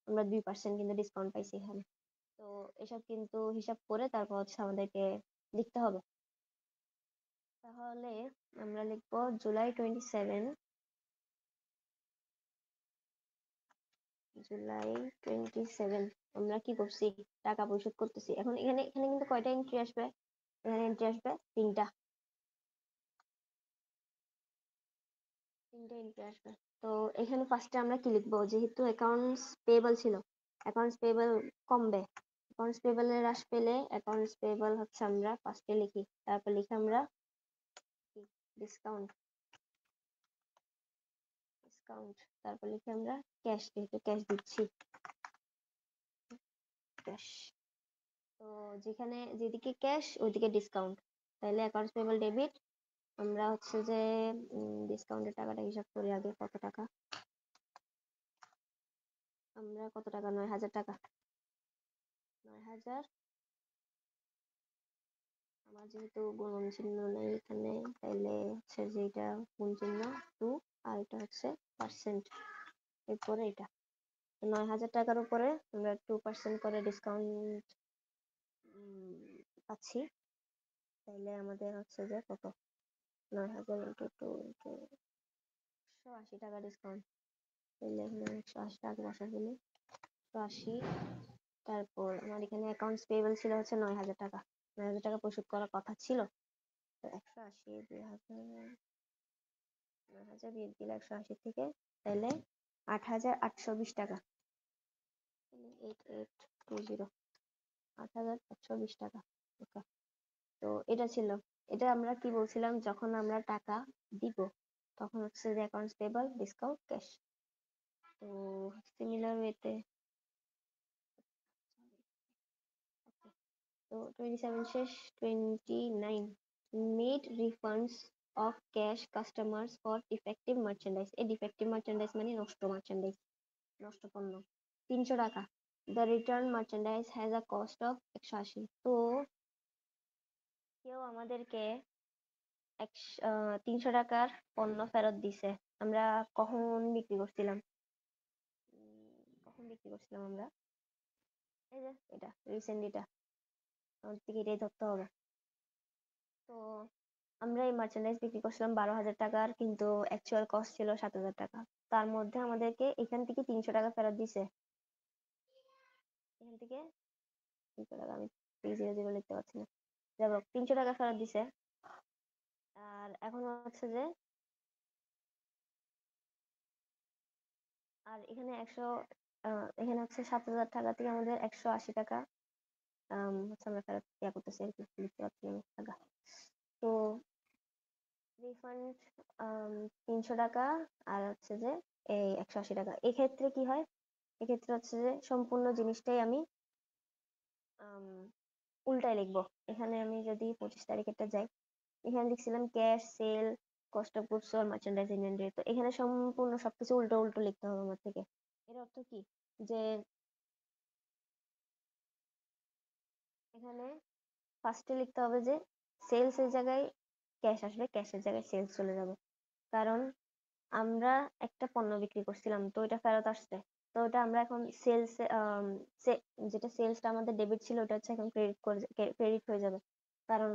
আমরা 2% কিন্তু ডিসকাউন্ট পাইছি এখানে। তো এসব কিন্তু হিসাব করে তারপর হচ্ছে আমাদেরকে লিখতে হবে। তাহলে আমরা লিখবো জুলাই 27, জুলাই 27 আমরা কি করছি? টাকা পরিশোধ করতেছি। এখন এখানে এখানে কিন্তু কয়টা এন্ট্রি আসবে? এখানে এন্ট্রি আসবে তিনটা, তিনটে এন্ট্রি আসবে। তো এখানে ফার্স্টে আমরা কি লিখবো? যেহেতু অ্যাকাউন্টস পেয়েবল ছিল, অ্যাকাউন্টস পেয়েবল কমবে। অ্যাকাউন্টস পেয়েবল এর হ্রাস পেলে অ্যাকাউন্টস পেয়েবল হচ্ছে আমরা ফার্স্টে লিখি, তারপর লিখি আমরা ডিসকাউন্ট, ডিসকাউন্ট। তারপর লিখি আমরা ক্যাশ, যেহেতু ক্যাশ দিচ্ছি, ক্যাশ। তো যেখানে যেদিকে ক্যাশ ওইদিকে ডিসকাউন্ট। তাহলে অ্যাকাউন্টস পেয়েবল ডেবিট, আমরা হচ্ছে যে ডিসকাউন্টের টাকাটা হিসাব করি আগে, কত টাকা আমরা, কত টাকা? 9,000 টাকা। 9,000, আমার যেহেতু গুণন চিহ্ন নেই এখানে, তাইলে হচ্ছে যে এটা গুণ চিহ্ন 2, আর এটা হচ্ছে পার্সেন্ট, এরপরে এটা 9,000 টাকার উপরে আমরা 2% করে ডিসকাউন্ট পাচ্ছি। তাইলে আমাদের হচ্ছে যে কত? 9,000 ইন্টু 2 ইন্টু 180 টাকা ডিসকাউন্ট। তাইলে এখানে 180 টাকা বসা দিলে 180। তারপর আমার এখানে অ্যাকাউন্টস পেয়েবল ছিল হচ্ছে 9,000 টাকা, 9,000 টাকা পরিশোধ করার কথা ছিল। তো 180, 2,000, 9,000 বিয়োগ দিলে 180 থেকে, তাহলে 8,820 টাকা। 8820, 8,820 টাকা। ওকে। তো এটা ছিল, এটা আমরা কি বলছিলাম, যখন আমরা টাকা দিব তখন হচ্ছে যে অ্যাকাউন্টস পেয়েবল ডিসকাউন্ট ক্যাশ। তো সিমিলার ওয়েতে, তো 27 শেষ, 29, made refunds of cash customers for defective merchandise. এই ডিফেক্টিভ মার্চেন্ডাইজ মানে নষ্ট মার্চেন্ডাইজ, নষ্ট পণ্য, 300 টাকা। The return merchandise has a cost of 180। তো কেউ আমাদেরকে 300 টাকার পণ্য ফেরত দিছে। আমরা কখন বিক্রি করছিলাম? কখন বিক্রি করছিলাম আমরা? এই যে এটা রিসেন্ট, এটা আমাদের থেকে এটাই ধরতে হবে। তো আমরা এই মার্চেন্ডাইজ বিক্রি করছিলাম 12,000 টাকার, কিন্তু অ্যাকচুয়াল কস্ট ছিল 7,000 টাকা। তার মধ্যে আমাদেরকে এখান থেকে 300 টাকা ফেরত দিছে। এখান থেকে 300 টাকা, আমি 300 লিখতে পারছি না, যাই হোক 300 টাকা ফেরত দিছে। আর এখন হচ্ছে যে আর এখানে এখানে হচ্ছে 7,000 টাকা থেকে আমাদের 180 টাকা হচ্ছে আমরা ফেরত করতেছি আর কি, লিখতে পারছি না টাকা। তো রিফান্ড 300 টাকা আর হচ্ছে যে এই 180 টাকা। এক্ষেত্রে কি হয়, এক্ষেত্রে হচ্ছে যে সম্পূর্ণ জিনিসটাই আমি উল্টায় লিখবো। এখানে আমি যদি 25 তারিখেরটা যাই, এখানে লিখছিলাম cash sale cost of goods sold merchandise inventory, তো এখানে সম্পূর্ণ সবকিছু উল্টো উল্টো লিখতে হবে আমার থেকে। এর অর্থ কি, যে এখানে ফার্স্টে লিখতে হবে যে সেলস এর জায়গায় ক্যাশ আসবে, ক্যাশের জায়গায় সেলস চলে যাবে। কারণ আমরা একটা পণ্য বিক্রি করছিলাম, তো এটা ফেরত আসছে, তো ওটা আমরা এখন সেলস, যেটা সেলসটা আমাদের ডেবিট ছিল ওটা হচ্ছে এখন ক্রেডিট হয়ে যাবে। কারণ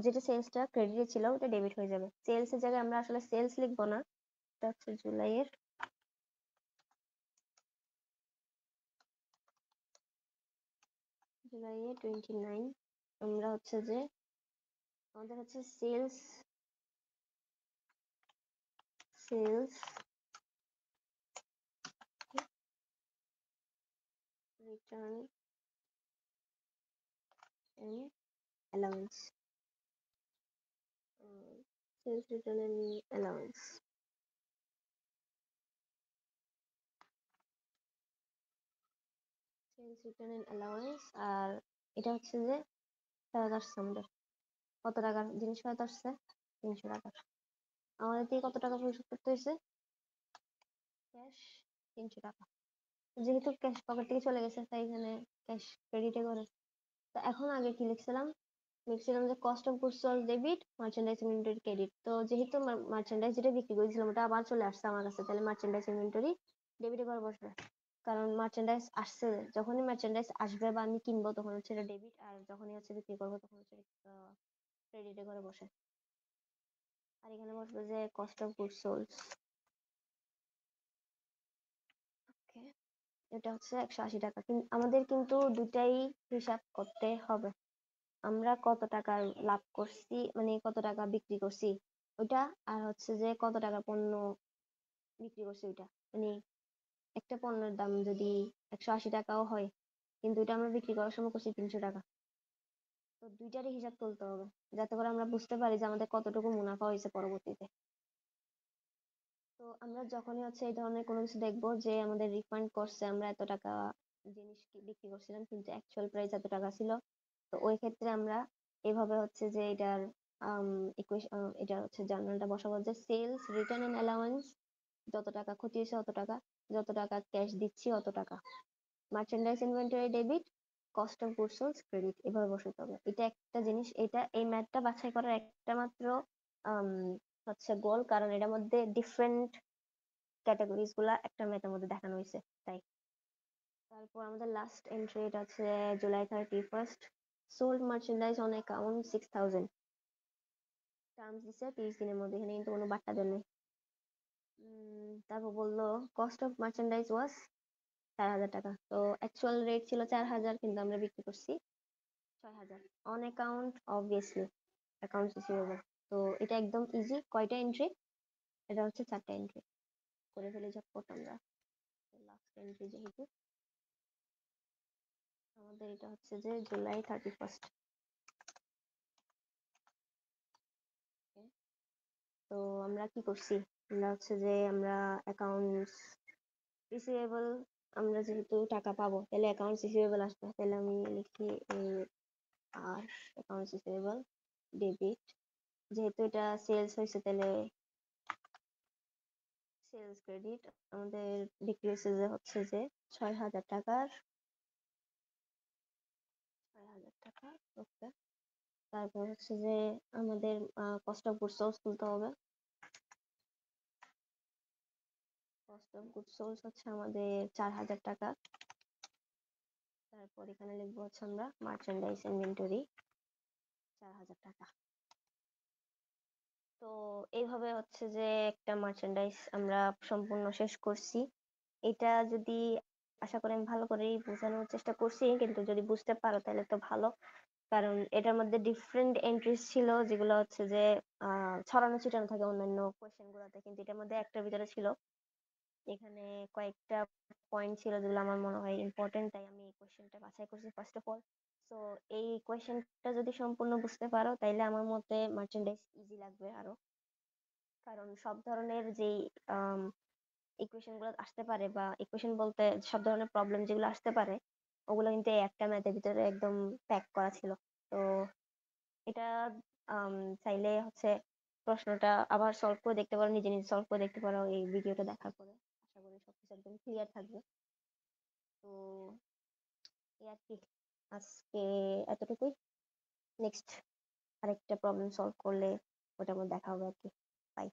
যেটা সেলসটা ক্রেডিটে ছিল ওটা ডেবিট হয়ে যাবে। সেলস এর জায়গায় আমরা আসলে সেলস লিখবো না, এটা হচ্ছে জুলাইয়ের জুলাইয়ের 29, আমরা হচ্ছে যে আমাদের হচ্ছে sales sales return and allowance, sales return and allowance, sales return and allowance. আর এটা হচ্ছে যে ফেরত আসছে আমাদের, কত টাকার জিনিস ফেরত আসছে, 300 টাকার। আমাদের থেকে কত টাকা পরিশোধ করতে হয়েছে, ক্যাশ 300 টাকা। যেহেতু ক্যাশ পকেট থেকে চলে গেছে তাই এখানে ক্যাশ ক্রেডিটে করে। তো এখন আগে কি লিখছিলাম, লিখছিলাম যে cost of goods sold debit merchandise inventory credit. তো যেহেতু মার্চেন্ডাইজ যেটা বিক্রি করেছিলাম ওটা আবার চলে আসছে আমার কাছে, তাহলে মার্চেন্ডাইজ ইনভেন্টরি ডেবিটে করে বসবে। কারণ মার্চেন্ডাইজ আসছে, যখনই মার্চেন্ডাইজ আসবে বা আমি কিনবো তখন হচ্ছে এটা ডেবিট, আর যখনই হচ্ছে বিক্রি করবো তখন হচ্ছে ক্রেডিটে করে বসে। আর এখানে বসবে যে কস্ট অফ গুডস সোল্ড। ওকে, এটা হচ্ছে 180 টাকা। আমাদের কিন্তু দুটাই হিসাব করতে হবে, আমরা কত টাকা লাভ করছি মানে কত টাকা বিক্রি করছি ওইটা, আর হচ্ছে যে কত টাকা পণ্য বিক্রি করছি ওইটা। মানে একটা পণ্যের দাম যদি 180 টাকাও হয়, কিন্তু এটা আমরা বিক্রি করার সময় করছি 300 টাকা, তো দুইটারই হিসাব তুলতে হবে যাতে করে আমরা বুঝতে পারি যে আমাদের কতটুকু মুনাফা হয়েছে পরবর্তীতে। তো আমরা যখনই হচ্ছে এই ধরনের কোনো কিছু দেখবো যে আমাদের রিফান্ড করছে, আমরা এত টাকা জিনিস বিক্রি করছিলাম কিন্তু অ্যাকচুয়াল প্রাইস এত টাকা ছিল, তো ওই ক্ষেত্রে আমরা এভাবে হচ্ছে যে এটার ইকুয়েশন, এটা হচ্ছে জার্নালটা বসাবো যে সেলস রিটার্ন এন্ড অ্যালাউন্স, যত টাকা ক্ষতি হয়েছে অত টাকা, যত টাকা ক্যাশ দিচ্ছি অত টাকা, merchandise inventory debit, cost of goods sold credit, এভাবে বসাতে হবে। এটা একটা জিনিস, এটা এই ম্যাথটা বাছাই করার একটা মাত্র আম, হচ্ছে গোল, কারণ এটার মধ্যে ডিফারেন্ট ক্যাটাগরিজ গুলা একটা ম্যাথের মধ্যে দেখানো হয়েছে তাই। তারপর আমাদের লাস্ট এন্ট্রি, এটা হচ্ছে July 31, sold merchandise on account 6,000, terms দিছে 30 দিনের মধ্যে, এখানে কিন্তু কোনো বাট্টা দেন নাই। তারপর বললো কস্ট অফ মার্চেন্ডাইজ ওয়াজ 4,000 টাকা, তো অ্যাকচুয়াল রেট ছিল 4,000 কিন্তু আমরা বিক্রি করছি 6,000। On account obviously account receivable, তো এটা একদম ইজি। কয়টা এন্ট্রি, এটা হচ্ছে 4টা এন্ট্রি, করে ফেলে ঝটপট আমরা। লাস্ট এন্ট্রি যেহেতু আমাদের, এটা হচ্ছে যে July 31। তো আমরা কি করছি, আমরা হচ্ছে যে আমরা অ্যাকাউন্টস রিসিভেবল, আমরা যেহেতু টাকা পাবো তাহলে অ্যাকাউন্টস রিসিভেবল আসবে, তাহলে আমি লিখি আর অ্যাকাউন্টস রিসিভেবল ডেবিট, যেহেতু এটা সেলস হয়েছে তাহলে সেলস ক্রেডিট। আমাদের বিক্রি হয়েছে যে হচ্ছে যে 6,000 টাকার, 6,000 টাকা। ওকে, তারপর হচ্ছে যে আমাদের কস্ট অফ গুডস সোল্ড তুলতে হবে। কস্ট অফ গুডস সোল্ড হচ্ছে আমাদের 4,000 টাকা। তারপর এখানে লিখবো হচ্ছে আমরা মার্চেন্ডাইজ ইনভেন্টরি 4,000 টাকা। তো এইভাবে হচ্ছে যে একটা মার্চেন্ডাইজ আমরা সম্পূর্ণ শেষ করছি। এটা যদি আশা করি আমি ভালো করেই বোঝানোর চেষ্টা করছি, কিন্তু যদি বুঝতে পারো তাহলে তো ভালো। কারণ এটার মধ্যে ডিফারেন্ট এন্ট্রিজ ছিল যেগুলো হচ্ছে যে ছড়ানো ছিটানো থাকে অন্যান্য কোয়েশ্চেন গুলোতে, কিন্তু এটার মধ্যে একটার ভিতরে ছিল। এখানে কয়েকটা পয়েন্ট ছিল যেগুলো আমার মনে হয় ইম্পর্টেন্ট, তাই আমি এই কোয়েশ্চেনটা বাছাই করছি ফার্স্ট অফ অল। সো এই কোয়েশ্চেনটা যদি সম্পূর্ণ বুঝতে পারো তাইলে আমার মতে মার্চেন্ডাইজ ইজি লাগবে আরো। কারণ সব ধরনের যেই ইকুয়েশন গুলো আসতে পারে, বা ইকুয়েশন বলতে সব ধরনের প্রবলেম যেগুলো আসতে পারে, ওগুলো কিন্তু এই একটা ম্যাথের ভিতরে একদম প্যাক করা ছিল। তো এটা আম, চাইলে হচ্ছে প্রশ্নটা আবার সলভ করে দেখতে পারো, নিজে নিজে সলভ করে দেখতে পারো এই ভিডিওটা দেখার পরে। আশা করি সবকিছু একদম ক্লিয়ার থাকবে। তো এই আর কি, আজকে এতটুকুই। নেক্সট আরেকটা প্রবলেম সলভ করলে ওটার মধ্যে দেখা হবে আর কি। বাই।